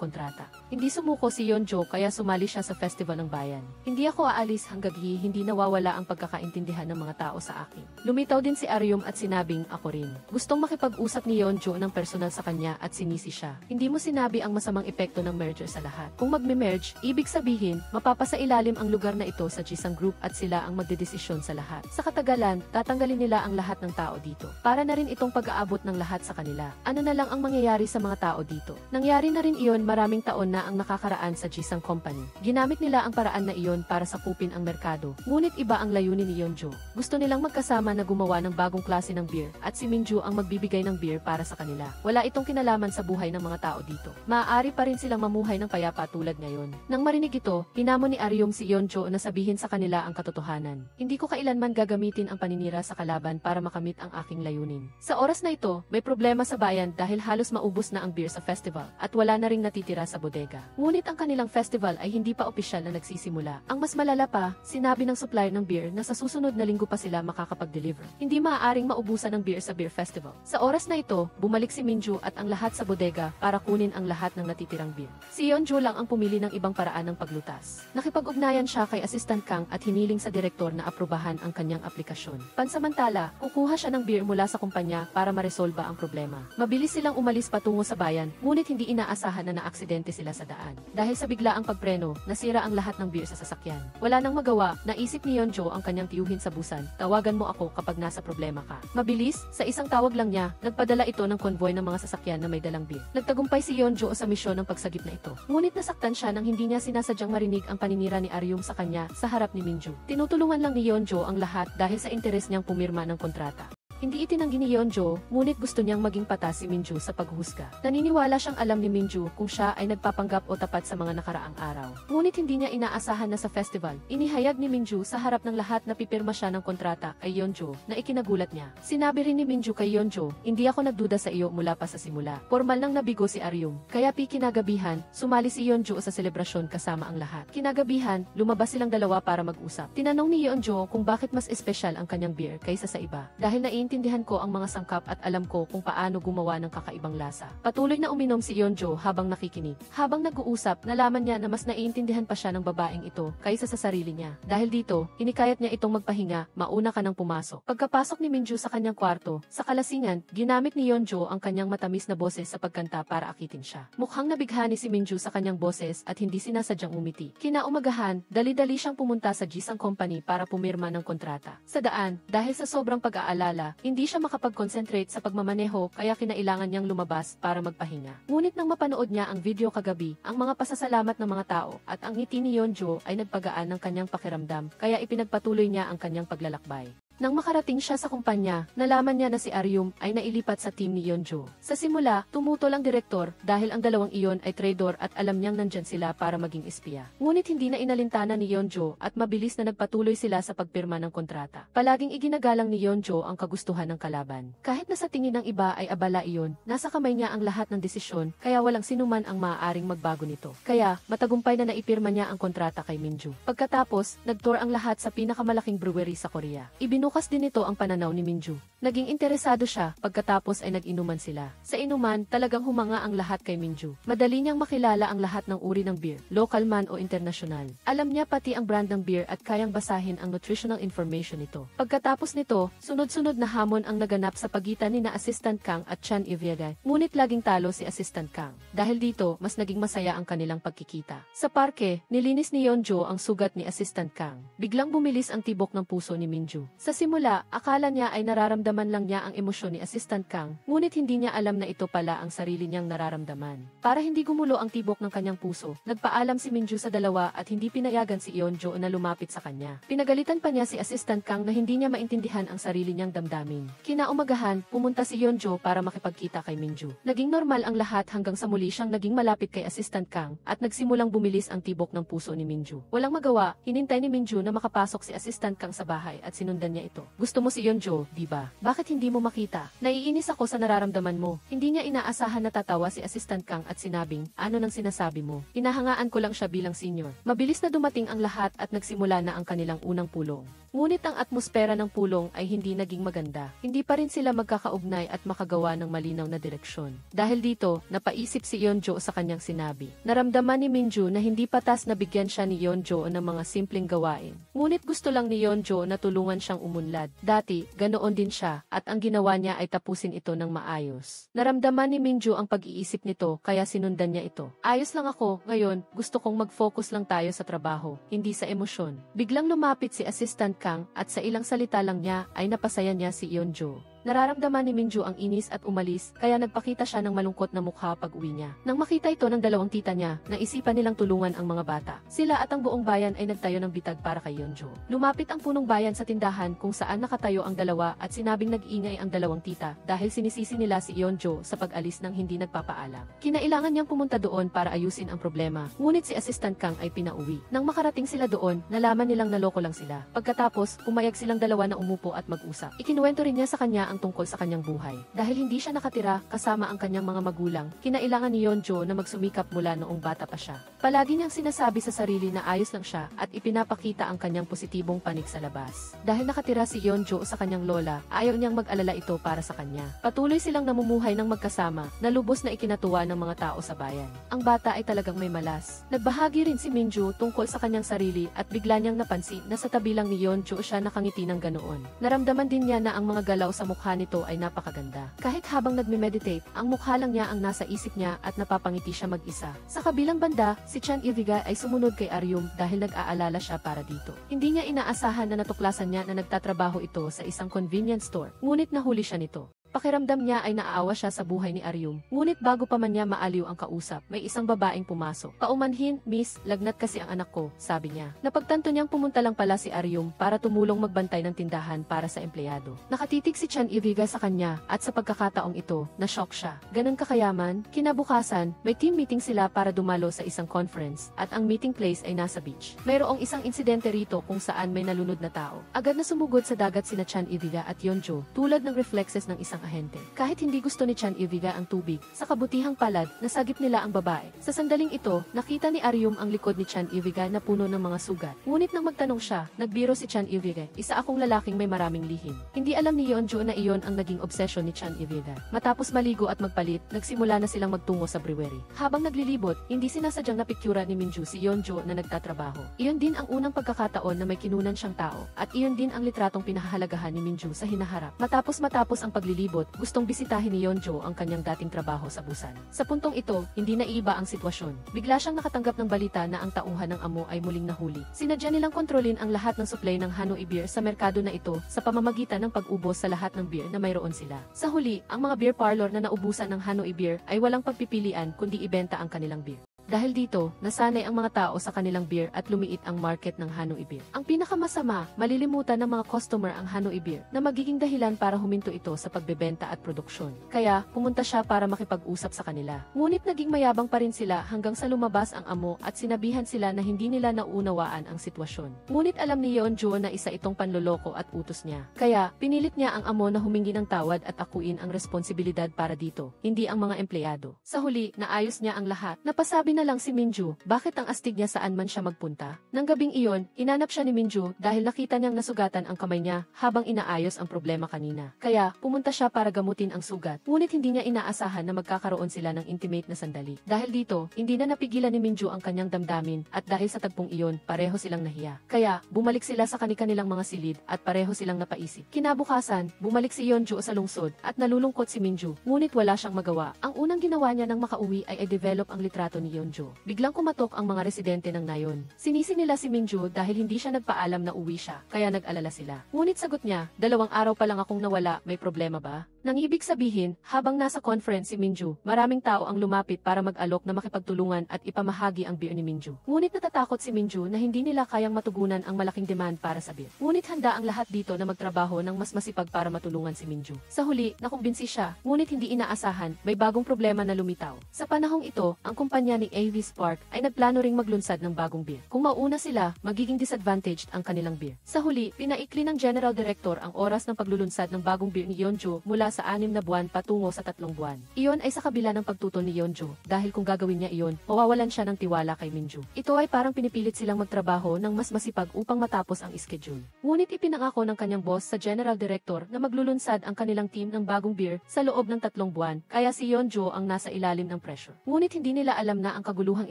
kontrata. Hindi sumuko si Yeonjo kaya sumali siya sa festival ng bayan. Hindi ako aalis hanggang hindi nawawala ang pagkakaintindihan ng mga tao sa akin. Lumitaw din si Aryum at sinabing, ako rin. Gustong makipag-usap ni Yeonjo ng personal sa kanya at sinisi siya. Hindi mo sinabi ang masamang epekto ng merger sa lahat. Kung magme-merge, ibig sabihin, mapapasailalim ang lugar na ito sa Jisung Group at sila ang magdedesisyon sa lahat. Sa katagalan, tatanggalin nila ang lahat ng tao dito. Para na rin itong pag-aabot ng lahat sa kanila. Ano na lang ang mangyayari sa mga tao dito? Nangyari na rin iyon maraming taon na ang nakakaraan sa Jisung Company. Ginamit nila ang paraan na iyon para sakupin ang merkado. Ngunit iba ang layunin ni Yeonjo. Gusto nilang magkasama na gumawa ng bagong klase ng beer at si Minju ang magbibigay ng beer para sa kanila. Wala itong kinalaman sa buhay ng mga tao dito. Maaari pa rin silang mamuhay ng payapa tulad ngayon. Nang marinig ito, hinamon ni Aryum si Yeonjo na sabihin sa kanila ang katotohanan. Hindi ko kailanman gagamitin ang paninira sa kalaban para makamit ang aking layunin. Sa oras na ito, may problema sa bayan dahil halos maubos na ang beer sa festival at wala na ring natitira sa bodega. Ngunit ang kanilang festival ay hindi pa opisyal na nagsisimula. Ang mas malala pa, sinabi ng supplier ng beer na sa susunod na linggo pa sila makakapag-deliver. Hindi maaaring maubusan ng beer sa beer festival. Sa oras na ito, bumalik si Minju at ang lahat sa bodega para kunin ang lahat ng natitirang beer. Si Yeonjo lang ang pumili ng ibang paraan ng paglutas. Nakipag-ugnayan siya kay Assistant Kang at hiniling sa direktor na aprubahan ang kanyang aplikasyon. Pansamantala, kukuha siya ng beer mula sa kumpanya para maresolba ang problema. Mabilis silang umalis patungo sa bayan, ngunit hindi inaasahan na naaksidente sila sa daan. Dahil sa biglaang pagpreno, nasira ang lahat ng beer sa sasakyan. Wala nang magawa, naisip ni Yeonjo ang kanyang tiyuhin sa busan, tawagan mo ako kapag nasa problema ka. Mabilis, sa isang tawag lang niya, nagpadala ito ng konvoy ng mga sasakyan na may dalang beer. Nagtagumpay si Yeonjo sa misyon ng pagsagip na ito. Ngunit nasaktan siya nang hindi niya sinasadyang marinig ang paninira ni Aryum sa kanya sa harap ni Minju. Tinutulungan lang ni Yeonjo ang lahat dahil sa interes niyang pumirma ng kontrata. Hindi itinanggi ni Yeonjo, ngunit gusto niyang maging patas si Minju sa paghusga. Naniniwala siyang alam ni Minju kung siya ay nagpapanggap o tapat sa mga nakaraang araw. Ngunit hindi niya inaasahan na sa festival, inihayag ni Minju sa harap ng lahat na pipirma siya ng kontrata kay Yeonjo na ikinagulat niya. Sinabi rin ni Minju kay Yeonjo, hindi ako nagduda sa iyo mula pa sa simula. Formal nang nabigo si Aryum. Kaya kinagabihan, sumali si Yeonjo sa selebrasyon kasama ang lahat. Kinagabihan, lumabas silang dalawa para mag-usap. Tinanong ni Yeonjo kung bakit mas espesyal ang kanyang beer kaysa sa iba. Dahil naiintindihan ko ang mga sangkap at alam ko kung paano gumawa ng kakaibang lasa. Patuloy na uminom si Yeonjo habang nakikinig. Habang nag-uusap, nalaman niya na mas naiintindihan pa siya ng babaeng ito kaysa sa sarili niya. Dahil dito, hinikayat niya itong magpahinga, mauna ka nang pumasok. Pagkapasok ni Minju sa kanyang kwarto, sa kalasingan, ginamit ni Yeonjo ang kanyang matamis na boses sa pagkanta para akitin siya. Mukhang nabighani si Minju sa kanyang boses at hindi sinasadyang umiti. Kinaumagahan, dali-dali siyang pumunta sa Jisung Company para pumirma ng kontrata. Sa daan, dahil sa sobrang pag-aalala, hindi siya makapag-concentrate sa pagmamaneho kaya kinailangan niyang lumabas para magpahinga. Ngunit nang mapanood niya ang video kagabi, ang mga pasasalamat ng mga tao at ang ngiti ni Yeonjo ay nagpagaan ng kanyang pakiramdam kaya ipinagpatuloy niya ang kanyang paglalakbay. Nang makarating siya sa kumpanya, nalaman niya na si Aryum ay nailipat sa team ni Yeonjo. Sa simula, tumutol ang direktor dahil ang dalawang iyon ay traidor at alam niyang nandyan sila para maging espiya. Ngunit hindi na inalintana ni Yeonjo at mabilis na nagpatuloy sila sa pagpirma ng kontrata. Palaging iginagalang ni Yeonjo ang kagustuhan ng kalaban. Kahit na sa tingin ng iba ay abala iyon, nasa kamay niya ang lahat ng desisyon kaya walang sinuman ang maaaring magbago nito. Kaya, matagumpay na naipirma niya ang kontrata kay Minju. Pagkatapos, nagtour ang lahat sa pinakamalaking brewery sa Korea. Binukas din nito ang pananaw ni Minju. Naging interesado siya pagkatapos ay nag-inuman sila. Sa inuman, talagang humanga ang lahat kay Minju. Madali niyang makilala ang lahat ng uri ng beer, local man o international. Alam niya pati ang brand ng beer at kayang basahin ang nutritional information nito. Pagkatapos nito, sunod-sunod na hamon ang naganap sa pagitan ni na Assistant Kang at Chan Ivyaga. Ngunit laging talo si Assistant Kang. Dahil dito, mas naging masaya ang kanilang pagkikita. Sa parke, nilinis ni Yeonjo ang sugat ni Assistant Kang. Biglang bumilis ang tibok ng puso ni Minju. Sa simula, akala niya ay nararamdaman lang niya ang emosyon ni Assistant Kang, ngunit hindi niya alam na ito pala ang sarili niyang nararamdaman. Para hindi gumulo ang tibok ng kanyang puso, nagpaalam si Minju sa dalawa at hindi pinayagan si Yeonjo na lumapit sa kanya. Pinagalitan pa niya si Assistant Kang na hindi niya maintindihan ang sarili niyang damdamin. Kinaumagahan, pumunta si Yeonjo para makipagkita kay Minju. Naging normal ang lahat hanggang sa muli siyang naging malapit kay Assistant Kang at nagsimulang bumilis ang tibok ng puso ni Minju. Walang magawa, hinintay ni Minju na makapasok si Assistant Kang sa bahay at sinundan niya ito. Gusto mo si Yeonjo, di ba? Bakit hindi mo makita? Naiinis ako sa nararamdaman mo. Hindi niya inaasahan na tatawa si Assistant Kang at sinabing, ano nang sinasabi mo? Hinahangaan ko lang siya bilang senior. Mabilis na dumating ang lahat at nagsimula na ang kanilang unang pulong. Ngunit ang atmosfera ng pulong ay hindi naging maganda. Hindi pa rin sila magkakaugnay at makagawa ng malinaw na direksyon. Dahil dito, napaisip si Yeonjo sa kanyang sinabi. Naramdaman ni Minju na hindi patas na bigyan siya ni Yeonjo ng mga simpleng gawain. Ngunit gusto lang ni Yeonjo na tulungan siyang umunlad. Dati, ganoon din siya at ang ginawa niya ay tapusin ito ng maayos. Naramdaman ni Minju ang pag-iisip nito kaya sinundan niya ito. Ayos lang ako, ngayon, gusto kong mag-focus lang tayo sa trabaho, hindi sa emosyon. Biglang lumapit si Assistant Kang at sa ilang salita lang niya ay napasaya niya si Yeonjo. Nararamdaman ni Minju ang inis at umalis, kaya nagpakita siya ng malungkot na mukha pag-uwi niya. Nang makita ito ng dalawang tita niya, naisipan nilang tulungan ang mga bata. Sila at ang buong bayan ay nagtayo ng bitag para kay Yeonjo. Lumapit ang punong bayan sa tindahan kung saan nakatayo ang dalawa at sinabing nag-iingay ang dalawang tita dahil sinisisi nila si Yeonjo sa pag-alis ng hindi nagpapaalam. Kinailangan niyang pumunta doon para ayusin ang problema, ngunit si Assistant Kang ay pinauwi. Nang makarating sila doon, nalaman nilang naloko lang sila. Pagkatapos, pumayag silang dalawa na umupo at mag-usap. Ikinuwento rin niya sa kanya ang tungkol sa kanyang buhay. Dahil hindi siya nakatira kasama ang kanyang mga magulang, kinailangan ni Yeonjo na magsumikap mula noong bata pa siya. Palagi niyang sinasabi sa sarili na ayos lang siya at ipinapakita ang kanyang positibong panig sa labas. Dahil nakatira si Yeonjo sa kanyang lola, ayaw niyang mag-alala ito para sa kanya. Patuloy silang namumuhay ng magkasama na lubos na ikinatuwa ng mga tao sa bayan. Ang bata ay talagang may malas. Nagbahagi rin si Minju tungkol sa kanyang sarili at bigla niyang napansin na sa tabi lang ni Yeonjo siya nakangiti ng ganoon. Naramdaman din niya na ang mga galaw sa mukha nito ay napakaganda. Kahit habang nagme-meditate, ang mukha lang niya ang nasa isip niya at napapangiti siya mag-isa. Sa kabilang banda, si Chan Iriga ay sumunod kay Aryum dahil nag-aalala siya para dito. Hindi niya inaasahan na natuklasan niya na nagtatrabaho ito sa isang convenience store, ngunit nahuli siya nito. Pakiramdam niya ay naaawa siya sa buhay ni Aryum. Ngunit bago pa man niya maaliw ang kausap, may isang babaeng pumasok. Paumanhin, miss, lagnat kasi ang anak ko, sabi niya. Napagtanto niyang pumunta lang pala si Aryum para tumulong magbantay ng tindahan para sa empleyado. Nakatitig si Chan Iriga sa kanya at sa pagkakataong ito, na-shock siya. Ganun kakayaman, kinabukasan, may team meeting sila para dumalo sa isang conference at ang meeting place ay nasa beach. Mayroong isang insidente rito kung saan may nalunod na tao. Agad na sumugod sa dagat sina Chan Iriga at Yeonjo tulad ng reflexes ng isang ahente. Kahit hindi gusto ni Chan Iriga ang tubig, sa kabutihang palad, nasagip nila ang babae. Sa sandaling ito, nakita ni Aryum ang likod ni Chan Iriga na puno ng mga sugat. Ngunit nang magtanong siya, nagbiro si Chan Iriga, isa akong lalaking may maraming lihim. Hindi alam ni Yeonjo na iyon ang naging obsession ni Chan Iriga. Matapos maligo at magpalit, nagsimula na silang magtungo sa brewery. Habang naglilibot, hindi sinasadyang napiktura ni Minju si Yeonjo na nagtatrabaho. Iyon din ang unang pagkakataon na may kinunan siyang tao, at iyon din ang litratong pinahahalagahan ni Minju sa hinaharap. Matapos ang paglilibot, gustong bisitahin ni Yeonjo ang kanyang dating trabaho sa Busan. Sa puntong ito, hindi na iiba ang sitwasyon. Bigla siyang nakatanggap ng balita na ang tauhan ng amo ay muling nahuli. Sinadya nilang kontrolin ang lahat ng supply ng Hanoi beer sa merkado na ito sa pamamagitan ng pag-ubos sa lahat ng beer na mayroon sila. Sa huli, ang mga beer parlor na naubusan ng Hanoi beer ay walang pagpipilian kundi ibenta ang kanilang beer. Dahil dito, nasanay ang mga tao sa kanilang beer at lumiit ang market ng Hanoi beer. Ang pinakamasama, malilimutan ng mga customer ang Hanoi beer na magiging dahilan para huminto ito sa pagbebenta at produksyon. Kaya, pumunta siya para makipag-usap sa kanila. Ngunit naging mayabang pa rin sila hanggang sa lumabas ang amo at sinabihan sila na hindi nila naunawaan ang sitwasyon. Ngunit alam ni Yeonjo na isa itong panloloko at utos niya. Kaya, pinilit niya ang amo na humingi ng tawad at akuin ang responsibilidad para dito, hindi ang mga empleyado. Sa huli, naayos niya ang lahat. Napasabi Napatingin na lang si Minju, bakit ang astig niya saan man siya magpunta. Nang gabing iyon, inanap siya ni Minju dahil nakita niyang nasugatan ang kamay niya habang inaayos ang problema kanina. Kaya, pumunta siya para gamutin ang sugat. Ngunit hindi niya inaasahan na magkakaroon sila ng intimate na sandali. Dahil dito, hindi na napigilan ni Minju ang kanyang damdamin at dahil sa tagpong iyon, pareho silang nahiya. Kaya, bumalik sila sa kanilang mga silid at pareho silang napaisip. Kinabukasan, bumalik si Yeonju sa lungsod at nalulungkot si Minju, ngunit wala siyang magawa. Ang unang ginawa niya nang makauwi ay i-develop ang litrato ni Yeonju. Biglang kumatok ang mga residente ng nayon. Sinisi nila si Minju dahil hindi siya nagpaalam na uwi siya, kaya nag-alala sila. Ngunit sagot niya, 2 araw pa lang akong nawala, may problema ba? Nang ibig sabihin, habang nasa conference si Minju, maraming tao ang lumapit para mag-alok na makipagtulungan at ipamahagi ang beer ni Minju. Ngunit natatakot si Minju na hindi nila kayang matugunan ang malaking demand para sa beer. Ngunit handa ang lahat dito na magtrabaho ng mas masipag para matulungan si Minju. Sa huli, nakumbinsi siya, ngunit hindi inaasahan, may bagong problema na lumitaw. Sa panahong ito, ang kumpanya ni AV Spark ay nagplano ring maglunsad ng bagong beer. Kung mauna sila, magiging disadvantaged ang kanilang beer. Sa huli, pinaikli ng General Director ang oras ng paglulunsad ng bagong beer ni Yeonju mula sa 6 na buwan patungo sa 3 buwan. Iyon ay sa kabila ng pagtutol ni Yeonju, dahil kung gagawin niya iyon, mawawalan siya ng tiwala kay Minju. Ito ay parang pinipilit silang magtrabaho ng mas masipag upang matapos ang schedule. Ngunit ipinangako ng kanyang boss sa General Director na maglulunsad ang kanilang team ng bagong beer sa loob ng 3 buwan, kaya si Yeonju ang nasa ilalim ng pressure. Ngunit hindi nila alam na ang kaguluhang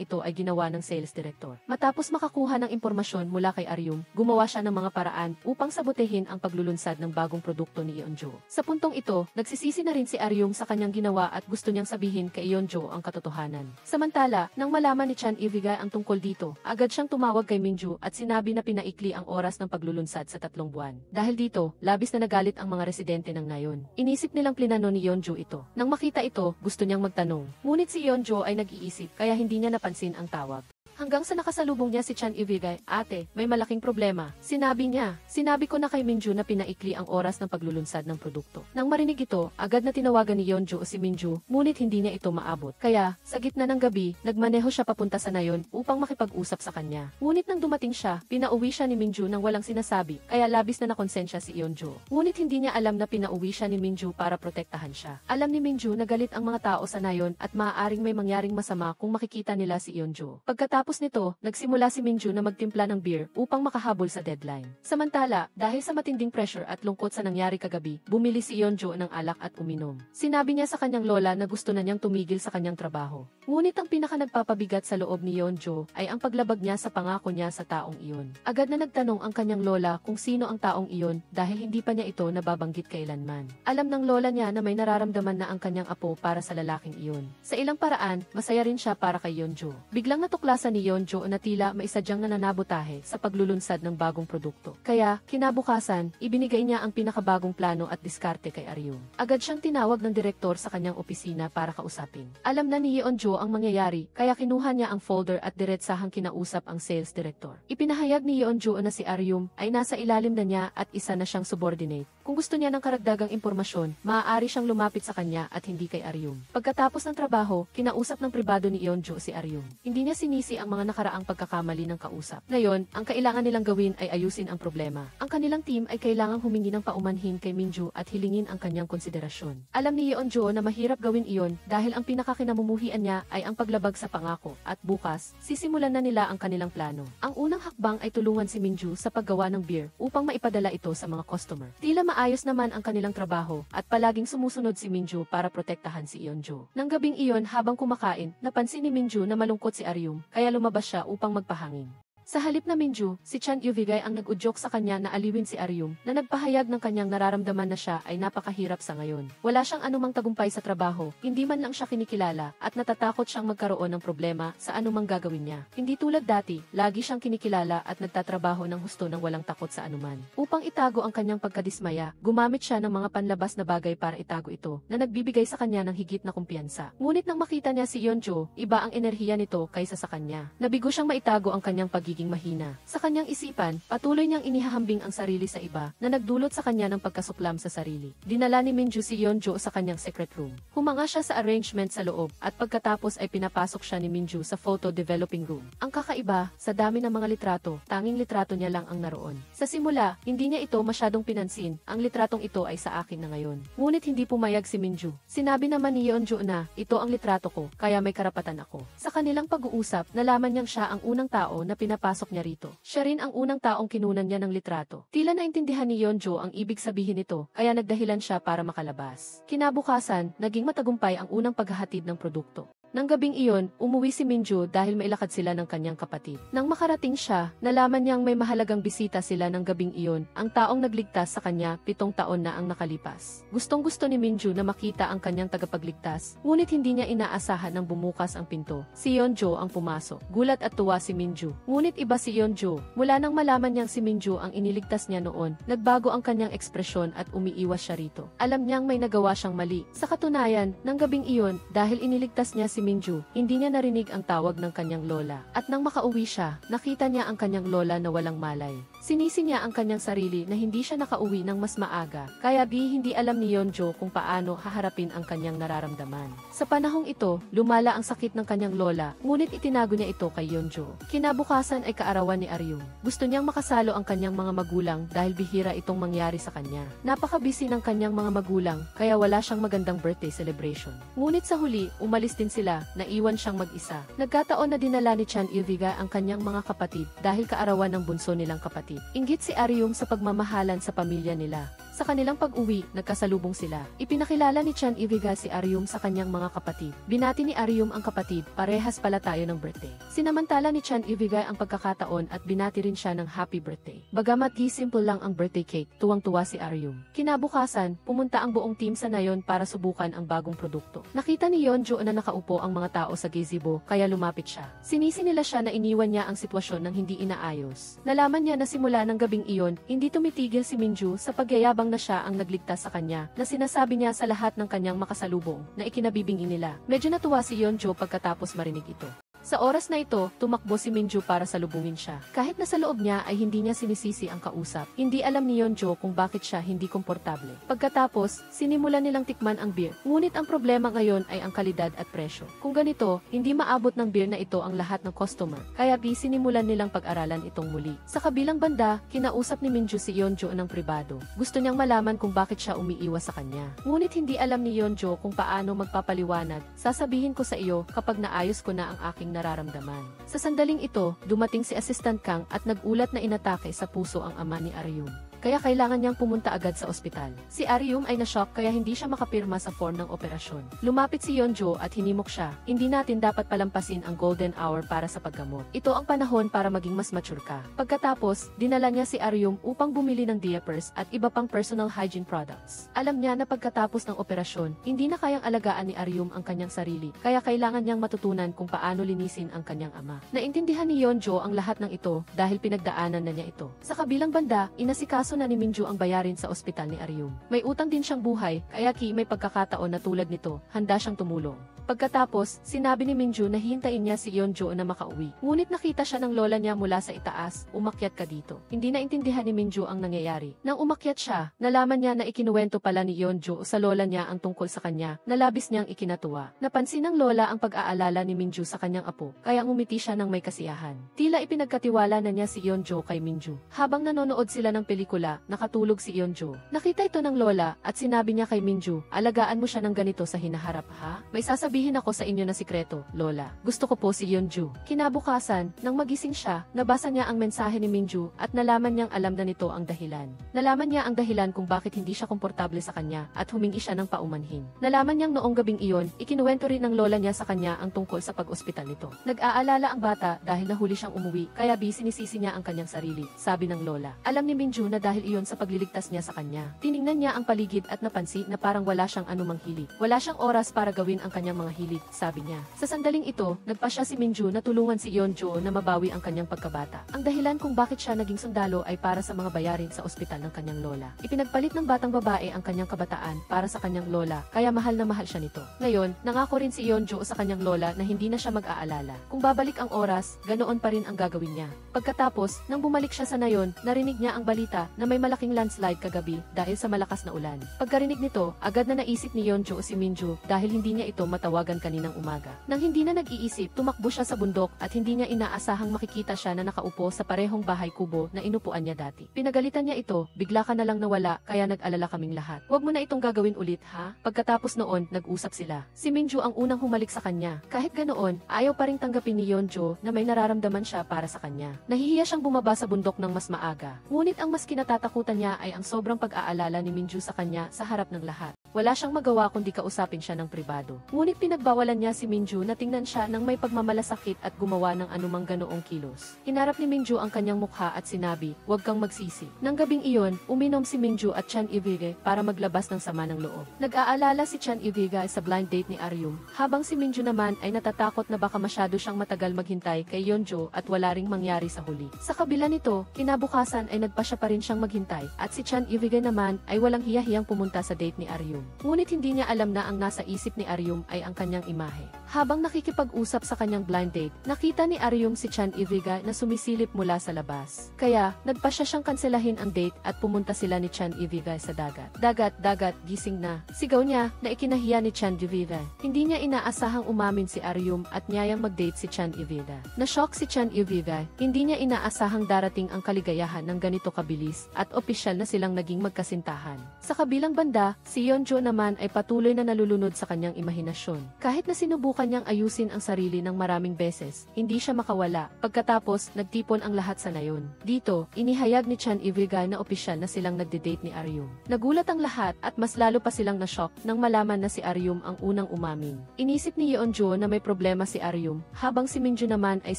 ito ay ginawa ng Sales Director. Matapos makakuha ng impormasyon mula kay Aryum, gumawa siya ng mga paraan upang sabotehin ang paglulunsad ng bagong produkto ni Yeonju. Sa puntong ito, nagsisisi na rin si Aryum sa kanyang ginawa at gusto niyang sabihin kay Yeonju ang katotohanan. Samantala, nang malaman ni Chan Ivigay ang tungkol dito, agad siyang tumawag kay Minju at sinabi na pinaikli ang oras ng paglulunsad sa 3 buwan. Dahil dito, labis na nagalit ang mga residente ng nayon. Inisip nilang plinano ni Yeonju ito. Nang makita ito, gusto niyang magtanong. Ngunit si Yeonju ay nag-iisip kaya hindi niya napansin ang tawag. Hanggang sa nakasalubong niya si Chan Ivigay, ate, may malaking problema. Sinabi ko na kay Minju na pinaikli ang oras ng paglulunsad ng produkto. Nang marinig ito, agad na tinawagan ni Yeonju si Minju, ngunit hindi niya ito maabot. Kaya, sa gitna ng gabi, nagmaneho siya papunta sa nayon upang makipag-usap sa kanya. Ngunit nang dumating siya, pinauwi siya ni Minju nang walang sinasabi, kaya labis na nakonsensya si Yeonju. Ngunit hindi niya alam na pinauwi siya ni Minju para protektahan siya. Alam ni Minju na galit ang mga tao sa nayon at maaaring may mangyaring masama kung makikita nila si Yeonju. Pagkatapos nito, nagsimula si Minju na magtimpla ng beer upang makahabol sa deadline. Samantala, dahil sa matinding pressure at lungkot sa nangyari kagabi, bumili si Yeonju ng alak at uminom. Sinabi niya sa kanyang lola na gusto na niyang tumigil sa kanyang trabaho. Ngunit ang pinaka nagpapabigat sa loob ni Yeonju ay ang paglabag niya sa pangako niya sa taong iyon. Agad na nagtanong ang kanyang lola kung sino ang taong iyon dahil hindi pa niya ito nababanggit kailanman. Alam ng lola niya na may nararamdaman na ang kanyang apo para sa lalaking iyon. Sa ilang paraan, masaya rin siya para kay Yeonju. Biglang natuklasan ni Yeonju na tila maisadyang nananabotahe sa paglulunsad ng bagong produkto. Kaya, kinabukasan, ibinigay niya ang pinakabagong plano at diskarte kay Aryum. Agad siyang tinawag ng direktor sa kanyang opisina para kausapin. Alam na ni Yeonju ang mangyayari, kaya kinuha niya ang folder at diretsahang kinausap ang sales director. Ipinahayag ni Yeonju na si Aryum ay nasa ilalim na niya at isa na siyang subordinate. Kung gusto niya ng karagdagang impormasyon, maaari siyang lumapit sa kanya at hindi kay Aryum. Pagkatapos ng trabaho, kinausap ng pribado ni Yeonju si Aryum. Hindi niya sinisi ang mga nakaraang pagkakamali ng kausap. Ngayon, ang kailangan nilang gawin ay ayusin ang problema. Ang kanilang team ay kailangang humingi ng paumanhin kay Minju at hilingin ang kanyang konsiderasyon. Alam ni Yeonju na mahirap gawin iyon dahil ang pinakakinamumuhian niya ay ang paglabag sa pangako at bukas, sisimulan na nila ang kanilang plano. Ang unang hakbang ay tulungan si Minju sa paggawa ng beer upang maipadala ito sa mga customer. Tila maayos naman ang kanilang trabaho at palaging sumusunod si Minju para protektahan si Yeonju. Nang gabing iyon habang kumakain, napansin ni Minju na malungkot si Aryum, kaya lumabas siya upang magpahangin. Sa halip na Minju, si Chan Yuvigay ang nag-udyok sa kanya na aliwin si Aryum na nagpahayag ng kanyang nararamdaman na siya ay napakahirap sa ngayon. Wala siyang anumang tagumpay sa trabaho, hindi man lang siya kinikilala at natatakot siyang magkaroon ng problema sa anumang gagawin niya. Hindi tulad dati, lagi siyang kinikilala at nagtatrabaho ng husto ng walang takot sa anuman. Upang itago ang kanyang pagkadismaya, gumamit siya ng mga panlabas na bagay para itago ito na nagbibigay sa kanya ng higit na kumpiyansa. Ngunit nang makita niya si Yeonju, iba ang enerhiya nito kaysa sa kanya. Nabigo siyang maitago ang kanyang pagiging pagiging mahina. Sa kanyang isipan, patuloy niyang inihahambing ang sarili sa iba na nagdulot sa kanya ng pagkasuklam sa sarili. Dinala ni Minju si Yeonjo sa kanyang secret room. Humanga siya sa arrangement sa loob at pagkatapos ay pinapasok siya ni Minju sa photo developing room. Ang kakaiba, sa dami ng mga litrato, tanging litrato niya lang ang naroon. Sa simula, hindi niya ito masyadong pinansin, ang litratong ito ay sa akin na ngayon. Ngunit hindi pumayag si Minju. Sinabi naman ni Yeonjo na, ito ang litrato ko, kaya may karapatan ako. Sa kanilang pag-uusap, nalaman niyang siya ang unang tao na pinapasok niya rito. Siya rin ang unang taong kinunan niya ng litrato. Tila naintindihan ni Yeonjo ang ibig sabihin nito, kaya nagdahilan siya para makalabas. Kinabukasan, naging matagumpay ang unang paghahatid ng produkto. Nang gabing iyon, umuwi si Minju dahil mailakad sila ng kanyang kapatid. Nang makarating siya, nalaman niyang may mahalagang bisita sila ng gabing iyon, ang taong nagligtas sa kanya 7 taon na ang nakalipas. Gustong-gusto ni Minju na makita ang kanyang tagapagligtas, ngunit hindi niya inaasahan nang bumukas ang pinto. Si Yeonjo ang pumasok. Gulat at tuwa si Minju. Ngunit iba si Yeonjo. Mula nang malaman niyang si Minju ang iniligtas niya noon, nagbago ang kanyang ekspresyon at umiiwas siya rito. Alam niyang may nagawa siyang mali. Sa katunayan, nang gabing iyon, dahil iniligtas niya si Minju, hindi niya narinig ang tawag ng kanyang lola. At nang makauwi siya, nakita niya ang kanyang lola na walang malay. Sinisi niya ang kanyang sarili na hindi siya nakauwi ng mas maaga, kaya hindi alam ni Yeonjo kung paano haharapin ang kanyang nararamdaman. Sa panahong ito, lumala ang sakit ng kanyang lola, ngunit itinago niya ito kay Yeonjo. Kinabukasan ay kaarawan ni Aryum. Gusto niyang makasalo ang kanyang mga magulang dahil bihira itong mangyari sa kanya. Napakabisi ng kanyang mga magulang, kaya wala siyang magandang birthday celebration. Ngunit sa huli, umalis din sila, naiwan siyang mag-isa. Nagkataon na dinala ni Chan Il-viga ang kanyang mga kapatid dahil kaarawan ng bunso nilang kapatid. Inggit si Aryum sa pagmamahalan sa pamilya nila. Sa kanilang pag-uwi, nagkasalubong sila. Ipinakilala ni Chan Il-viga si Aryum sa kanyang mga kapatid. Binati ni Aryum ang kapatid, parehas pala tayo ng birthday. Sinamantala ni Chan Il-viga ang pagkakataon at binati rin siya ng happy birthday. Bagamat simple lang ang birthday cake, tuwang-tuwa si Aryum. Kinabukasan, pumunta ang buong team sa Nayon para subukan ang bagong produkto. Nakita ni Yeonjo na nakaupo ang mga tao sa gazebo, kaya lumapit siya. Sinisi nila siya na iniwan niya ang sitwasyon ng hindi inaayos. Nalaman niya na simula ng gabing iyon, hindi tumitigil si Minju sa pagyayabang na siya ang nagligtas sa kanya, na sinasabi niya sa lahat ng kanyang makasalubong, na ikinabibingi nila. Medyo natuwa si Yeonjo pagkatapos marinig ito. Sa oras na ito, tumakbo si Minju para salubungin siya. Kahit na sa loob niya ay hindi niya sinisisi ang kausap. Hindi alam ni Yeonjo kung bakit siya hindi komportable. Pagkatapos, sinimulan nilang tikman ang beer. Ngunit ang problema ngayon ay ang kalidad at presyo. Kung ganito, hindi maabot ng beer na ito ang lahat ng customer. Kaya sinimulan nilang pag-aralan itong muli. Sa kabilang banda, kinausap ni Minju si Yeonjo ng pribado. Gusto niyang malaman kung bakit siya umiiwas sa kanya. Ngunit hindi alam ni Yeonjo kung paano magpapaliwanag. Sasabihin ko sa iyo kapag naayos ko na ang aking nararamdaman. Sa sandaling ito, dumating si Assistant Kang at nagulat na inatake sa puso ang ama ni Aryum. Kaya kailangan niyang pumunta agad sa ospital. Si Aryum ay na-shock kaya hindi siya makapirma sa form ng operasyon. Lumapit si Yeonjo at hinimok siya. Hindi natin dapat palampasin ang golden hour para sa paggamot. Ito ang panahon para maging mas mature ka. Pagkatapos, dinala niya si Aryum upang bumili ng diapers at iba pang personal hygiene products. Alam niya na pagkatapos ng operasyon, hindi na kayang alagaan ni Aryum ang kanyang sarili, kaya kailangan niyang matutunan kung paano linisin ang kanyang ama. Naintindihan ni Yeonjo ang lahat ng ito dahil pinagdaanan na niya ito. Sa kabilang banda, inasikaso na ni Minju ang bayarin sa ospital ni Aryum. May utang din siyang buhay, kaya may pagkakataon na tulad nito, handa siyang tumulong. Pagkatapos, sinabi ni Minju na hihintayin niya si Yeonjo na makauwi. Ngunit nakita siya ng lola niya mula sa itaas, umakyat ka dito. Hindi naintindihan ni Minju ang nangyayari. Nang umakyat siya, nalaman niya na ikinuwento pala ni Yeonjo sa lola niya ang tungkol sa kanya, na labis niyang ikinatuwa. Napansin ng lola ang pag-aalala ni Minju sa kanyang apo, kaya ngumiti siya ng may kasiyahan. Tila ipinagkatiwala na niya si Yeonjo kay Minju. Habang nanonood sila ng pelikula, nakatulog si Yeonjo. Nakita ito ng lola at sinabi niya kay Minju, alagaan mo siya ng ganito sa hinaharap ha? May sasabihin ako sa inyo na sikreto, lola. Gusto ko po si Yeonjo. Kinabukasan, nang magising siya, nabasa niya ang mensahe ni Minju at nalaman niyang alam na nito ang dahilan. Nalaman niya ang dahilan kung bakit hindi siya komportable sa kanya at humingi siya ng paumanhin. Nalaman niyang noong gabing iyon, ikinuwento rin ng lola niya sa kanya ang tungkol sa pag-ospital nito. Nag-aalala ang bata dahil nahuli siyang umuwi, kaya sinisisi niya ang kanyang sarili, sabi ng lola. Alam ni Minju na dahil iyon sa pagliligtas niya sa kanya. Tiningnan niya ang paligid at napansin na parang wala siyang anumang hilig. Wala siyang oras para gawin ang kanyang mga mga hilig, sabi niya. Sa sandaling ito, nagpasya si Minju na tulungan si Yeonjo na mabawi ang kanyang pagkabata. Ang dahilan kung bakit siya naging sundalo ay para sa mga bayarin sa ospital ng kanyang lola. Ipinagpalit ng batang babae ang kanyang kabataan para sa kanyang lola, kaya mahal na mahal siya nito. Ngayon, nangako rin si Yeonjo sa kanyang lola na hindi na siya mag-aalala. Kung babalik ang oras, ganoon pa rin ang gagawin niya. Pagkatapos, nang bumalik siya sa nayon, narinig niya ang balita na may malaking landslide kagabi dahil sa malakas na ulan. Pagkarinig nito, agad na naisip ni Yeonjo si Minju dahil hindi niya ito matawagan kaninang umaga. Nang hindi na nag-iisip, tumakbo siya sa bundok at hindi niya inaasahang makikita siya na nakaupo sa parehong bahay kubo na inupuan niya dati. Pinagalitan niya ito, bigla ka na lang nawala kaya nag-alala kaming lahat. Huwag mo na itong gagawin ulit ha? Pagkatapos noon, nag-usap sila. Si Minju ang unang humalik sa kanya. Kahit ganoon, ayaw pa ring tanggapin ni Yeonjo na may nararamdaman siya para sa kanya. Nahihiya siyang bumaba sa bundok ng mas maaga. Ngunit ang mas kinatatakutan niya ay ang sobrang pag-aalala ni Minju sa kanya sa harap ng lahat. Wala siyang magawa kundi kausapin siya ng pribado. Ngunit pinagbawalan niya si Minju na tingnan siya ng may pagmamalasakit at gumawa ng anumang ganoong kilos. Hinarap ni Minju ang kanyang mukha at sinabi, "Huwag kang magsisi." Nang gabing iyon, uminom si Minju at Chan Ivige para maglabas ng sama ng loob. Nag-aalala si Chan Ivige sa blind date ni Aryum, habang si Minju naman ay natatakot na baka masyado siyang matagal maghintay kay Yeonjo at wala ring mangyari sa huli. Sa kabila nito, kinabukasan ay nagpasya pa rin siyang maghintay at si Chan Ivige naman ay walang hiya-hiyang pumunta sa date ni Aryum. Ngunit hindi niya alam na ang nasa isip ni Aryum ay ang kanyang imahe. Habang nakikipag-usap sa kanyang blind date, nakita ni Aryum si Chan Ivige na sumisilip mula sa labas. Kaya, nagpasya siyang kanselahin ang date at pumunta sila ni Chan Ivige sa dagat. Dagat, dagat, gising na. Sigaw niya na ikinahiya ni Chan Ivige. Hindi niya inaasahang umamin si Aryum at niyayang mag-date si Chan Ivige. Na-shock si Chan Ivige, hindi niya inaasahang darating ang kaligayahan ng ganito kabilis at opisyal na silang naging magkasintahan. Sa kabilang banda, si Yeonjo naman ay patuloy na nalulunod sa kanyang imahinasyon. Kahit na sinubukan niyang ayusin ang sarili ng maraming beses, hindi siya makawala. Pagkatapos, nagtipon ang lahat sa nayon. Dito, inihayag ni Chan Ivige na opisyal na silang nagde-date ni Aryum. Nagulat ang lahat at mas lalo pa silang na-shock nang malaman na si Aryum ang unang umamin. Inisip ni Yeonjo na may problema si Aryum, habang si Minju naman ay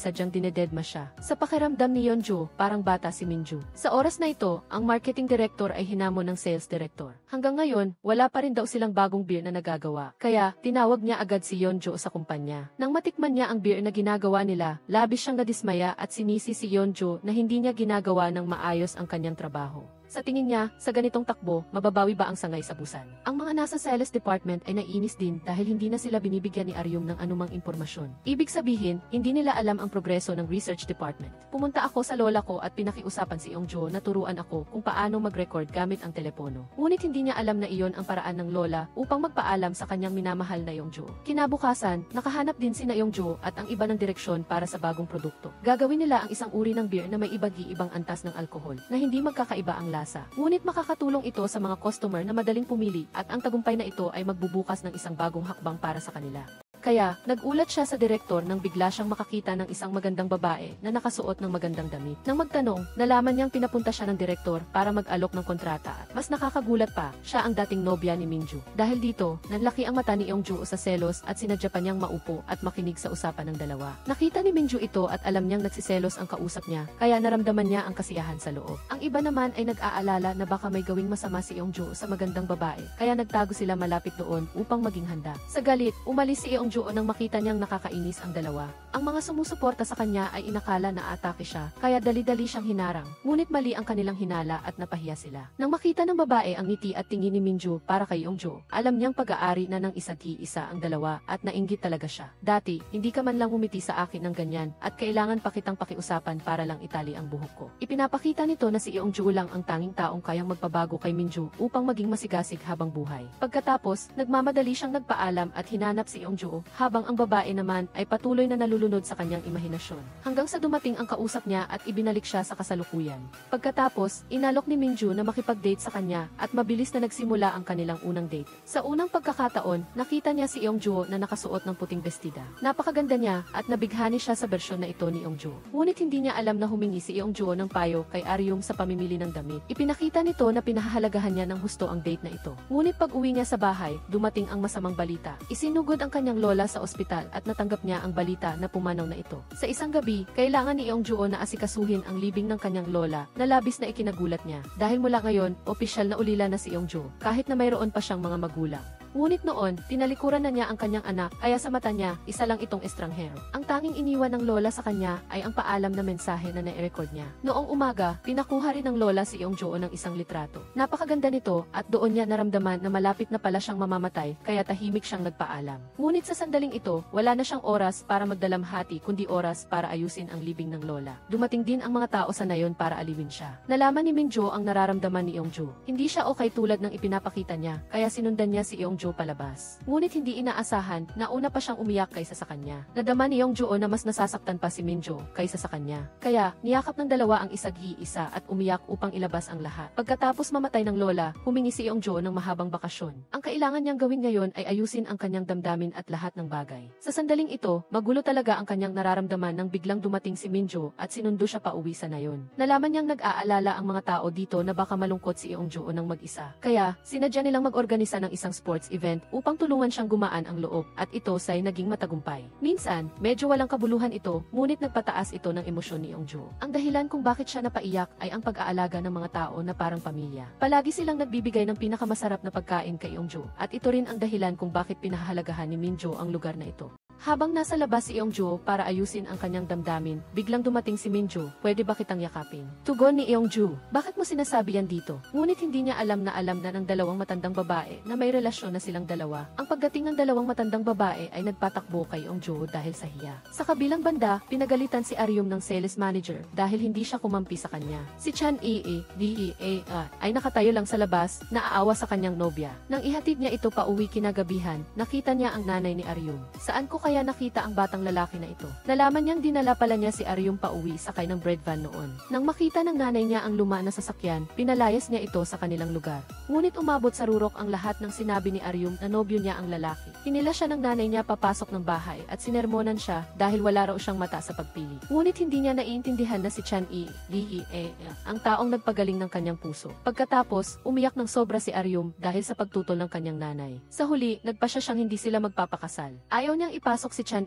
sadyang dinededma siya. Sa pakiramdam ni Yeonjo, parang bata si Minju. Sa oras na ito, ang marketing director ay hinamon ng sales director. Hanggang ngayon, wala pa rin daw silang bagong beer na nagagawa. Kaya, tinawag niya agad si Yeonjo sa kumpanya. Nang matikman niya ang beer na ginagawa nila, labis siyang nadismaya at sinisi si Yeonjo na hindi niya ginagawa ng maayos ang kanyang trabaho. Sa tingin niya, sa ganitong takbo, mababawi ba ang sangay sa busan? Ang mga nasa sales department ay naiinis din dahil hindi na sila binibigyan ni Aryum ng anumang impormasyon. Ibig sabihin, hindi nila alam ang progreso ng research department. Pumunta ako sa lola ko at pinakiusapan si Yeonjo na turuan ako kung paano mag-record gamit ang telepono. Ngunit hindi niya alam na iyon ang paraan ng lola upang magpaalam sa kanyang minamahal na Yeonjo. Kinabukasan, nakahanap din sina Yeonjo at ang iba ng direksyon para sa bagong produkto. Gagawin nila ang isang uri ng beer na may iba't-ibang antas ng alkohol na hindi magkakaiba ang lasa. Ngunit makakatulong ito sa mga customer na madaling pumili at ang tagumpay na ito ay magbubukas ng isang bagong hakbang para sa kanila. Kaya, nagulat siya sa direktor nang bigla siyang makakita ng isang magandang babae na nakasuot ng magandang damit. Nang magtanong, nalaman niyang pinapunta siya ng direktor para mag-alok ng kontrata at mas nakakagulat pa, siya ang dating nobya ni Minju. Dahil dito, nanlaki ang mata ni Yeonjo sa selos at sinadya pa niyang maupo at makinig sa usapan ng dalawa. Nakita ni Minju ito at alam niyang nagsiselos ang kausap niya, kaya naramdaman niya ang kasiyahan sa loob. Ang iba naman ay nag-aalala na baka may gawing masama si Yeonjo sa magandang babae, kaya nagtago sila malapit doon upang maging handa. Sa galit, umalis si Yeonjo nang makita niyang nakakainis ang dalawa. Ang mga sumusuporta sa kanya ay inakala na atake siya, kaya dali-dali siyang hinarang. Ngunit mali ang kanilang hinala at napahiya sila. Nang makita ng babae ang ngiti at tingin ni Minju para kay Yeonjo, alam niyang pag-aari na ng isa't isa ang dalawa at nainggit talaga siya. Dati, hindi ka man lang umiti sa akin ng ganyan at kailangan pa kitang pakiusapan para lang itali ang buhok ko. Ipinapakita nito na si Yeonjo lang ang tanging taong kayang magpabago kay Minju upang maging masigasig habang buhay. Pagkatapos, nagmamadali siyang nagpaalam at hinanap si Yeonjo, habang ang babae naman ay patuloy na nalulunod sa kanyang imahinasyon. Hanggang sa dumating ang kausap niya at ibinalik siya sa kasalukuyan. Pagkatapos, inalok ni Minju na makipag-date sa kanya at mabilis na nagsimula ang kanilang unang date. Sa unang pagkakataon, nakita niya si Yeonjo na nakasuot ng puting bestida. Napakaganda niya at nabighani siya sa bersyon na ito ni Yeonjo. Ngunit hindi niya alam na humingi si Yeonjo ng payo kay Aryum sa pamimili ng damit. Ipinakita nito na pinahahalagahan niya ng husto ang date na ito. Ngunit pag-uwi niya sa bahay, dumating ang masamang balita. Isinugod ang kanyang lola sa ospital at natanggap niya ang balita na pumanaw na ito. Sa isang gabi, kailangan ni Yeonjo na asikasuhin ang libing ng kanyang lola na labis na ikinagulat niya. Dahil mula ngayon, opisyal na ulila na si Yeonjo, kahit na mayroon pa siyang mga magulang. Ngunit noon, tinalikuran na niya ang kanyang anak, kaya sa mata niya, isa lang itong estranghero. Ang tanging iniwan ng lola sa kanya ay ang paalam na mensahe na na-record niya. Noong umaga, pinakuha rin ng lola si Yongjo ng isang litrato. Napakaganda nito at doon niya naramdaman na malapit na pala siyang mamamatay, kaya tahimik siyang nagpaalam. Ngunit sa sandaling ito, wala na siyang oras para magdalamhati kundi oras para ayusin ang libing ng lola. Dumating din ang mga tao sa nayon para aliwin siya. Nalaman ni Minjo ang nararamdaman ni Yongjo. Hindi siya okay tulad ng ipinapakita niya, kaya sinundan niya si Yongjo palabas. Ngunit hindi inaasahan na una pa siyang umiyak kaysa sa kanya. Nadama ni Yongjo na mas nasasaktan pa si Minjo kaysa sa kanya. Kaya, niyakap ng dalawa ang isag-iisa at umiyak upang ilabas ang lahat. Pagkatapos mamatay ng lola, humingi si Yongjo ng mahabang bakasyon. Ang kailangan niyang gawin ngayon ay ayusin ang kanyang damdamin at lahat ng bagay. Sa sandaling ito, magulo talaga ang kanyang nararamdaman nang biglang dumating si Minjo at sinundo siya pauwi sa nayon. Nalaman niyang nag-aalala ang mga tao dito na baka malungkot si Yongjo ng mag-isa. Kaya, sinadya nilang mag-organisa ng isang sports event upang tulungan siyang gumaan ang loob at ito ay naging matagumpay. Minsan, medyo walang kabuluhan ito, ngunit nagpataas ito ng emosyon ni Yongjo. Ang dahilan kung bakit siya napaiyak ay ang pag-aalaga ng mga tao na parang pamilya. Palagi silang nagbibigay ng pinakamasarap na pagkain kay Yongjo at ito rin ang dahilan kung bakit pinahahalagahan ni Minjo ang lugar na ito. Habang nasa labas si Yongjo para ayusin ang kanyang damdamin, biglang dumating si Minjo. Pwede ba kitang yakapin? Tugon ni Yongjo. Bakit mo sinasabi yan dito? Ngunit hindi niya alam na ng dalawang matandang babae na may relasyon na silang dalawa. Ang pagdating ng dalawang matandang babae ay nagpatakbo kay Yongjo dahil sa hiya. Sa kabilang banda, pinagalitan si Aryum ng sales manager dahil hindi siya kumampi sa kanya. Si Chan ay nakatayo lang sa labas, naaawa sa kanyang nobya. Nang ihatid niya ito pauwi kinagabihan, nakita niya ang nanay ni Aryum. Saan ko kaya nakita ang batang lalaki na ito? Nalaman niyang dinala pala niya si Aryum pauwi sakay ng bread van noon. Nang makita ng nanay niya ang luma na sasakyan, pinalayas niya ito sa kanilang lugar. Ngunit umabot sa rurok ang lahat ng sinabi ni Aryum na nobyo niya ang lalaki. Hinila siya ng nanay niya papasok ng bahay at sinermonan siya dahil wala raw siyang mata sa pagpili. Ngunit hindi niya naiintindihan na si Chan ang taong nagpagaling ng kanyang puso. Pagkatapos, umiyak ng sobra si Aryum dahil sa pagtutol ng kanyang nanay. Sa huli, nagpasya siyang hindi sila magpapakasal. Ayaw niyang ipasok si Chan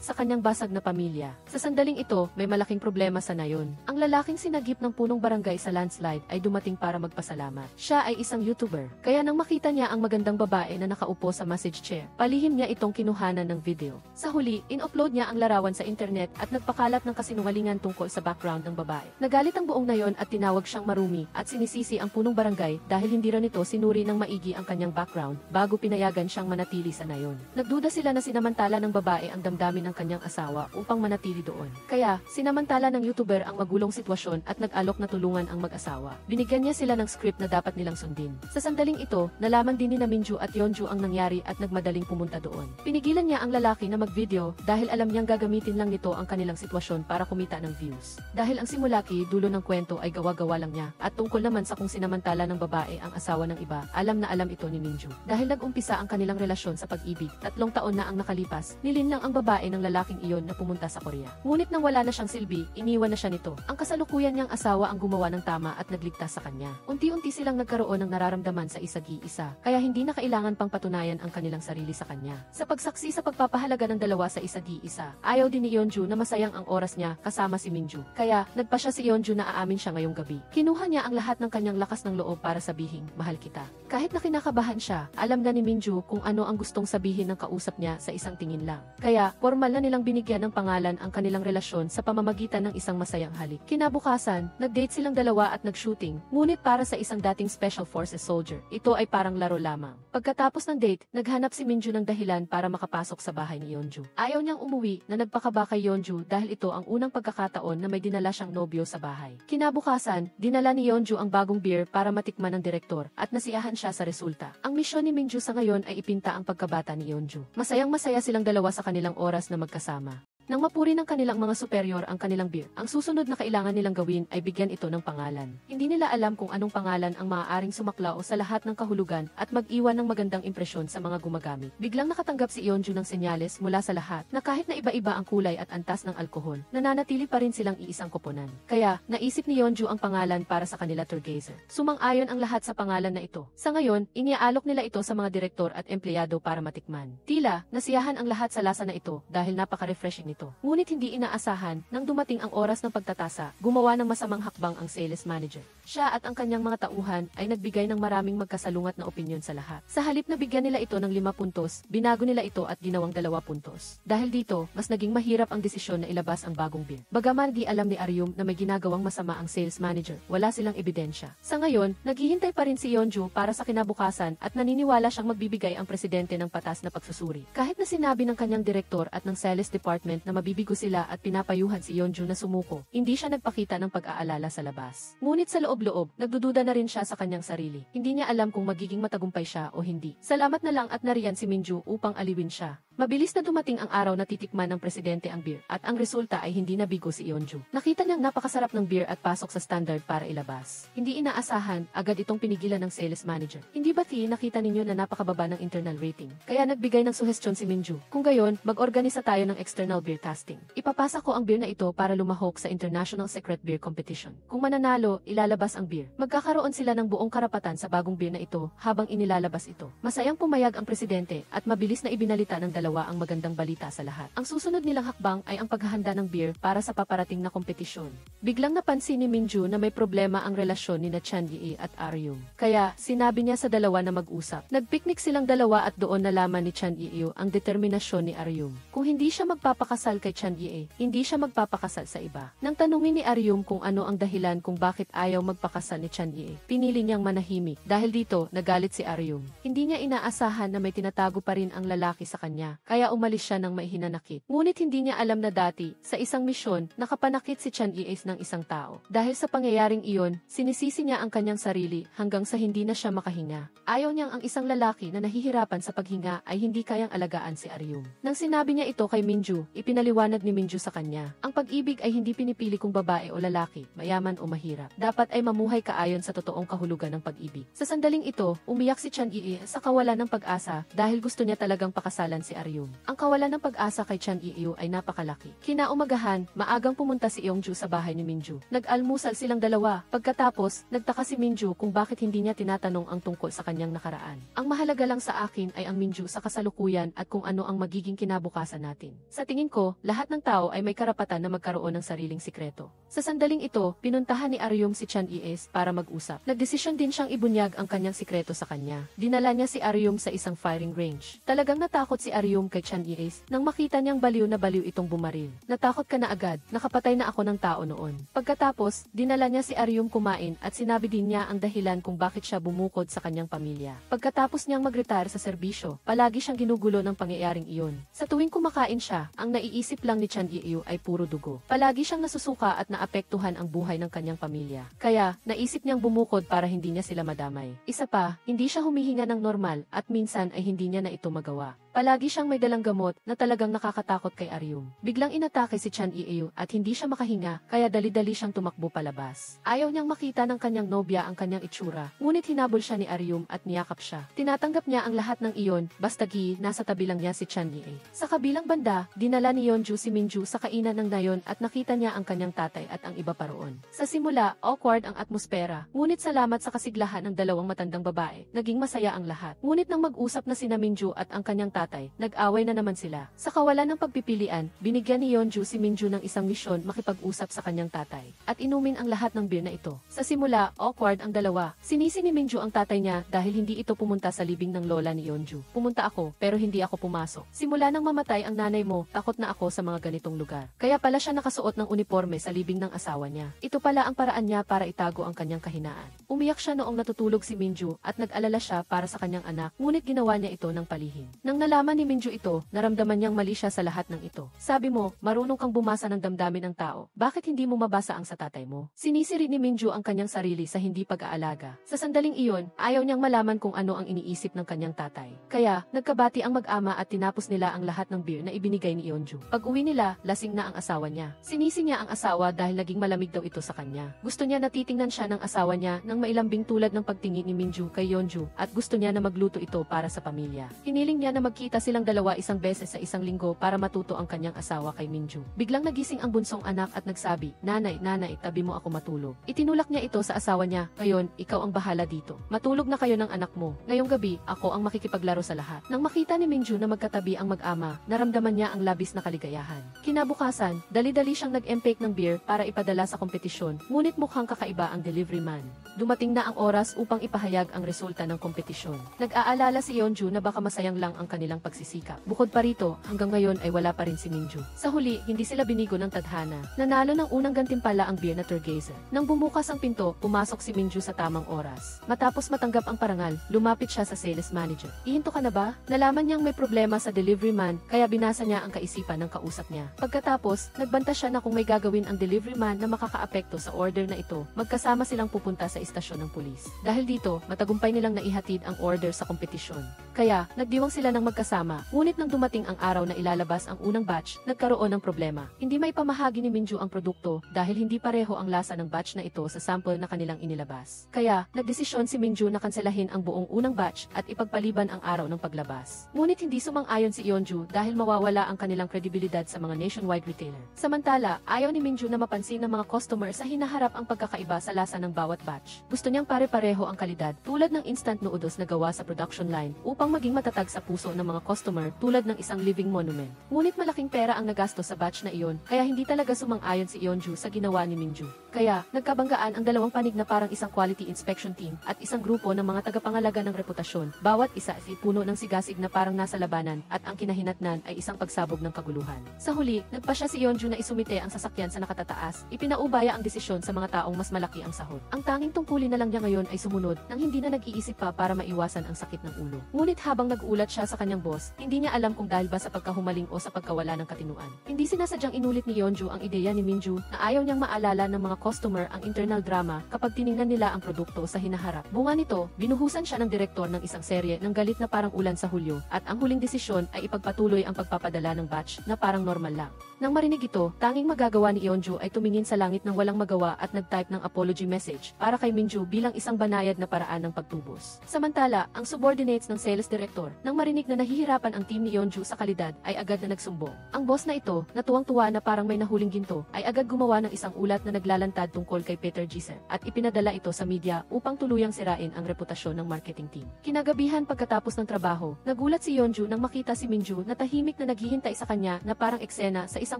sa kanyang basag na pamilya. Sa sandaling ito, may malaking problema sa nayon. Ang lalaking sinagip ng punong barangay sa landslide ay dumating para magpasalamat. Siya ay isang YouTuber. Kaya nang makita niya ang magandang babae na nakaupo sa massage chair, palihim niya itong kinuhanan ng video. Sa huli, in-upload niya ang larawan sa internet at nagpakalat ng kasinungalingan tungkol sa background ng babae. Nagalit ang buong nayon at tinawag siyang marumi at sinisisi ang punong barangay dahil hindi rin ito sinuri ng maigi ang kanyang background bago pinayagan siyang manatili sa nayon. Nagduda sila na sinamantala ng babae ang damdamin ng kanyang asawa upang manatili doon. Kaya, sinamantala ng YouTuber ang magulong sitwasyon at nag-alok na tulungan ang mag-asawa. Binigyan niya sila ng script na dapat nilang sundin. Sa sandaling ito, nalaman din ni Minjo at Yongjo ang nangyari at nagmadaling pumunta doon. Pinigilan niya ang lalaki na mag-video dahil alam niyang gagamitin lang nito ang kanilang sitwasyon para kumita ng views. Dahil ang simulaki, dulo ng kwento ay gawa-gawa lang niya at tungkol naman sa kung sinamantala ng babae ang asawa ng iba, alam na alam ito ni Minjo. Dahil nag-umpisa ang kanilang relasyon sa pag-ibig, 3 taon na ang nakalipas, nilinlang ang babae ng lalaking iyon na pumunta sa Korea. Ngunit nang wala na siyang silbi, iniwan na siya nito. Ang kasalukuyan niyang asawa ang gumawa ng tama at nagligtas sa kanya. Unti-unti silang nagkaroon ng nararamdaman sa isag-iisa, kaya hindi na kailangan pang patunayan ang kanilang sarili sa kanya. Sa pagsaksi sa pagpapahalaga ng dalawa sa isag-iisa, ayaw din ni Yongjo na masayang ang oras niya kasama si Minjo. Kaya, nagpa siya si Yongjo na aamin siya ngayong gabi. Kinuha niya ang lahat ng kanyang lakas ng loob para sabihin, mahal kita. Kahit na kinakabahan siya, alam na ni Minjo kung ano ang gustong sabihin ng kausap niya sa isang tingin lang. Kaya, formal na nilang binigyan ng pangalan ang kanilang relasyon sa pamamagitan ng isang masayang halik. Kinabukasan, nag-date silang dalawa at nag-shooting, ngunit para sa isang dating Special Forces soldier, ito ay parang laro lamang. Pagkatapos ng date, naghanap si Minjo ng dahilan para makapasok sa bahay ni Yongjo. Ayaw niyang umuwi na nagpakaba kay Yongjo dahil ito ang unang pagkakataon na may dinala siyang nobyo sa bahay. Kinabukasan, dinala ni Yongjo ang bagong beer para matikman ng direktor at nasiyahan siya sa resulta. Ang misyon ni Minjo sa ngayon ay ipinta ang pagkabata ni Yongjo. Masayang-masaya silang dalawa sa kanilang oras na magkasama. Nang mapuri ng kanilang mga superior ang kanilang beer, ang susunod na kailangan nilang gawin ay bigyan ito ng pangalan. Hindi nila alam kung anong pangalan ang maaaring sumaklao sa lahat ng kahulugan at mag-iwan ng magandang impresyon sa mga gumagamit. Biglang nakatanggap si Yongjo ng senyales mula sa lahat na kahit na iba-iba ang kulay at antas ng alkohol, nananatili pa rin silang iisang koponan. Kaya, naisip ni Yongjo ang pangalan para sa kanila turgazer. Sumang-ayon ang lahat sa pangalan na ito. Sa ngayon, iniaalok nila ito sa mga direktor at empleyado para matikman. Tila, nasiyahan ang lahat sa lasa na ito dahil napaka-refreshing nito. ito. Ngunit hindi inaasahan, nang dumating ang oras ng pagtatasa, gumawa ng masamang hakbang ang sales manager. Siya at ang kanyang mga tauhan ay nagbigay ng maraming magkasalungat na opinyon sa lahat. Sa halip na bigyan nila ito ng 5 puntos, binago nila ito at ginawang 2 puntos. Dahil dito, mas naging mahirap ang desisyon na ilabas ang bagong beer. Bagaman di alam ni Aryum na may ginagawang masama ang sales manager, wala silang ebidensya. Sa ngayon, naghihintay pa rin si Yeonju para sa kinabukasan at naniniwala siyang magbibigay ang presidente ng patas na pagsusuri. Kahit na sinabi ng kanyang direktor at ng sales department na mabibigo sila at pinapayuhan si Yeonju na sumuko, hindi siya nagpakita ng pag-aalala sa labas. Ngunit sa loob-loob, nagdududa na rin siya sa kanyang sarili. Hindi niya alam kung magiging matagumpay siya o hindi. Salamat na lang at nariyan si Minju upang aliwin siya. Mabilis na dumating ang araw na titikman ng presidente ang beer at ang resulta ay hindi nabigo si Yeonju. Nakita niyang napakasarap ng beer at pasok sa standard para ilabas. Hindi inaasahan, agad itong pinigilan ng sales manager. Hindi ba nakita ninyo na napakababa ng internal rating? Kaya nagbigay ng suhestyon si Minju. Kung gayon, mag-organisa tayo ng external beer testing. Ipapasa ko ang beer na ito para lumahok sa International Secret Beer Competition. Kung mananalo, ilalabas ang beer. Magkakaroon sila ng buong karapatan sa bagong beer na ito habang inilalabas ito. Masayang pumayag ang presidente at mabilis na ibinalita ng dalawa ang magandang balita sa lahat. Ang susunod nilang hakbang ay ang paghahanda ng beer para sa paparating na kompetisyon. Biglang napansin ni Minju na may problema ang relasyon ni Chan Yi at Aryum. Kaya, sinabi niya sa dalawa na mag-usap. Nagpiknik silang dalawa at doon nalaman ni Chan Yi ang determinasyon ni Aryum. Kung hindi siya magpapakasal kay Chan Yi, hindi siya magpapakasal sa iba. Nang tanungin ni Aryum kung ano ang dahilan kung bakit ayaw magpakasal ni Chan Yi, pinili niyang manahimik. Dahil dito, nagalit si Aryum. Hindi niya inaasahan na may tinatago pa rin ang lalaki sa kanya. Kaya umalis siya ng may hinanakit. Ngunit hindi niya alam na dati, sa isang misyon, nakapanakit si Chan Yi ng isang tao. Dahil sa pangyayaring iyon, sinisisi niya ang kanyang sarili hanggang sa hindi na siya makahinga. Ayaw niyang ang isang lalaki na nahihirapan sa paghinga ay hindi kayang alagaan si Aryum. Nang sinabi niya ito kay Minju, ipinaliwanag ni Minju sa kanya. Ang pag-ibig ay hindi pinipili kung babae o lalaki, mayaman o mahirap. Dapat ay mamuhay ka ayon sa totoong kahulugan ng pag-ibig. Sa sandaling ito, umiyak si Chan Yi sa kawalan ng pag-asa dahil gusto niya talagang pakasalan si Aryum. Ang kawalan ng pag-asa kay Chan Yi ay napakalaki. Kinaumagahan, maagang pumunta si Yeonju sa bahay ni Minju. Nag-almusal silang dalawa. Pagkatapos, nagtaka si Minju kung bakit hindi niya tinatanong ang tungkol sa kanyang nakaraan. Ang mahalaga lang sa akin ay ang Minju sa kasalukuyan at kung ano ang magiging kinabukasan natin. Sa tingin ko, lahat ng tao ay may karapatan na magkaroon ng sariling sikreto. Sa sandaling ito, pinuntahan ni Aryum si Chan Yi para mag-usap. Nagdesisyon din siyang ibunyag ang kanyang sikreto sa kanya. Dinala niya si Aryum sa isang firing range. Talagang natakot si Aryum kay Chan Yi nang makita niyang baliw na baliw itong bumaril. Natakot ka na agad, nakapatay na ako ng tao noon. Pagkatapos, dinala niya si Aryum kumain at sinabi din niya ang dahilan kung bakit siya bumukod sa kanyang pamilya. Pagkatapos niyang mag-retire sa serbisyo, palagi siyang ginugulo ng pangyayaring iyon. Sa tuwing kumakain siya, ang naiisip lang ni Chan Yi ay puro dugo. Palagi siyang nasusuka at naapektuhan ang buhay ng kanyang pamilya. Kaya, naisip niyang bumukod para hindi niya sila madamay. Isa pa, hindi siya humihinga ng normal at minsan ay hindi niya na ito magawa. Palagi siyang may dalang gamot na talagang nakakatakot kay Aryum. Biglang inatake si Chan Yi at hindi siya makahinga kaya dali-dali siyang tumakbo palabas. Ayaw niyang makita ng kanyang nobya ang kanyang itsura, ngunit hinabol siya ni Aryum at niyakap siya. Tinatanggap niya ang lahat ng iyon, basta nasa tabi lang niya si Chan Yi. Sa kabilang banda, dinala ni Yeonju si Minju sa kainan ng nayon at nakita niya ang kanyang tatay at ang iba pa roon. Sa simula, awkward ang atmosfera, ngunit salamat sa kasiglahan ng dalawang matandang babae, naging masaya ang lahat. Ngunit nang mag-usap na sina Minju at ang kanyang tatay, nag-away na naman sila. Sa kawalan ng pagpipilian, binigyan ni Yeonju si Minju ng isang misyon makipag-usap sa kanyang tatay, at inumin ang lahat ng beer na ito. Sa simula, awkward ang dalawa. Sinisi ni Minju ang tatay niya dahil hindi ito pumunta sa libing ng lola ni Yeonju. Pumunta ako, pero hindi ako pumasok. Simula nang mamatay ang nanay mo, takot na ako sa mga ganitong lugar. Kaya pala siya nakasuot ng uniforme sa libing ng asawa niya. Ito pala ang paraan niya para itago ang kanyang kahinaan. Umiyak siya noong natutulog si Minju at nag-alala siya para sa kanyang anak, ngunit ginawa niya ito ng palihim. Nang nalaman ni Minju ito, naramdaman niyang mali siya sa lahat ng ito. Sabi mo, marunong kang bumasa ng damdamin ng tao. Bakit hindi mo mabasa ang sa tatay mo? Sinisiri ni Minju ang kanyang sarili sa hindi pag-aalaga. Sa sandaling iyon, ayaw niyang malaman kung ano ang iniisip ng kanyang tatay. Kaya, nagkabati ang mag-ama at tinapos nila ang lahat ng beer na ibinigay ni Yeonju. Pag-uwi nila, lasing na ang asawa niya. Sinisi niya ang asawa dahil naging malamig daw ito sa kanya. Gusto niya na titingnan siya ng asawa niya nang mailambing tulad ng pagtingin ni Minju kay Yeonju at gusto niya na magluto ito para sa pamilya. Hiniling niya na magkita nagkikita silang dalawa isang beses sa isang linggo para matuto ang kanyang asawa kay Minju. Biglang nagising ang bunsong anak at nagsabi, "Nanay, tabi mo ako matulog." Itinulak niya ito sa asawa niya, "Ngayon, ikaw ang bahala dito. Matulog na kayo ng anak mo. Ngayong gabi, ako ang makikipaglaro sa lahat." Nang makita ni Minju na magkatabi ang mag-ama, naramdaman niya ang labis na kaligayahan. Kinabukasan, dali-dali siyang nag-empake ng beer para ipadala sa kompetisyon, ngunit mukhang kakaiba ang delivery man. Dumating na ang oras upang ipahayag ang resulta ng kompetisyon. Nag-aalala si Yeonju na baka masayang lang ang kanilang pagsisikap. Bukod pa rito, hanggang ngayon ay wala pa rin si Minju. Sa huli, hindi sila binigo ng tadhana. Nanalo ng unang gantimpala ang beer na Turgeza. Nang bumukas ang pinto, pumasok si Minju sa tamang oras. Matapos matanggap ang parangal, lumapit siya sa sales manager. "Ihinto ka na ba?" Nalaman niyang may problema sa delivery man, kaya binasa niya ang kaisipan ng kausap niya. Pagkatapos, nagbanta siya na kung may gagawin ang delivery man na makakaapekto sa order na ito, magkasama silang pupunta sa istasyon ng pulis. Dahil dito, matagumpay nilang naihatid ang order sa kompetisyon. Kaya, nagdiwang sila ng magkasama, ngunit nang dumating ang araw na ilalabas ang unang batch, nagkaroon ng problema. Hindi may pamahagi ni Minju ang produkto dahil hindi pareho ang lasa ng batch na ito sa sample na kanilang inilabas. Kaya, nagdesisyon si Minju na kanselahin ang buong unang batch at ipagpaliban ang araw ng paglabas. Ngunit hindi sumang-ayon si Yeonju dahil mawawala ang kanilang kredibilidad sa mga nationwide retailer. Samantala, ayaw ni Minju na mapansin ng mga customer sa hinaharap ang pagkakaiba sa lasa ng bawat batch. Gusto niyang pare-pareho ang kalidad tulad ng instant noodles na gawa sa production line upang maging matatag sa puso ng mga customer tulad ng isang living monument. Ngunit malaking pera ang nagasto sa batch na iyon, kaya hindi talaga sumang-ayon si Yeonju sa ginawa ni Minju. Kaya, nagkabanggaan ang dalawang panig na parang isang quality inspection team at isang grupo ng mga tagapangalaga ng reputasyon. Bawat isa ay puno ng sigasig na parang nasa labanan at ang kinahinatnan ay isang pagsabog ng kaguluhan. Sa huli, nagpasya si Yeonju na isumite ang sasakyan sa nakatataas, ipinaubaya ang desisyon sa mga taong mas malaki ang sahod. Ang tanging tungkulin na lang niya ngayon ay sumunod nang hindi na nag-iisip pa para maiwasan ang sakit ng ulo. Ngunit habang nag-ulat siya sa kanyang boss, hindi niya alam kung dahil ba sa pagkahumaling o sa pagkawala ng katinuan. Hindi sinasadyang inulit ni Yeonju ang ideya ni Minju na ayaw niyang maalala ng mga customer ang internal drama kapag tiningnan nila ang produkto sa hinaharap. Bunga nito, binuhusan siya ng direktor ng isang serye ng galit na parang ulan sa Hulyo at ang huling desisyon ay ipagpatuloy ang pagpapadala ng batch na parang normal lang. Nang marinig ito, tanging magagawa ni Yeonju ay tumingin sa langit ng walang magawa at nag-type ng apology message para kay Minju bilang isang banayad na paraan ng pagtubos. Samantala, ang subordinates ng sales director, nang marinig na nahihirapan ang team ni Yeonju sa kalidad, ay agad na nagsumbong. Ang boss na ito, natuwang-tuwa na parang may nahuling ginto, ay agad gumawa ng isang ulat na naglalantad tungkol kay Peter Giser at ipinadala ito sa media upang tuluyang sirain ang reputasyon ng marketing team. Kinagabihan pagkatapos ng trabaho, nagulat si Yeonju nang makita si Minju na tahimik na naghihintay sa kanya na parang eksena sa isang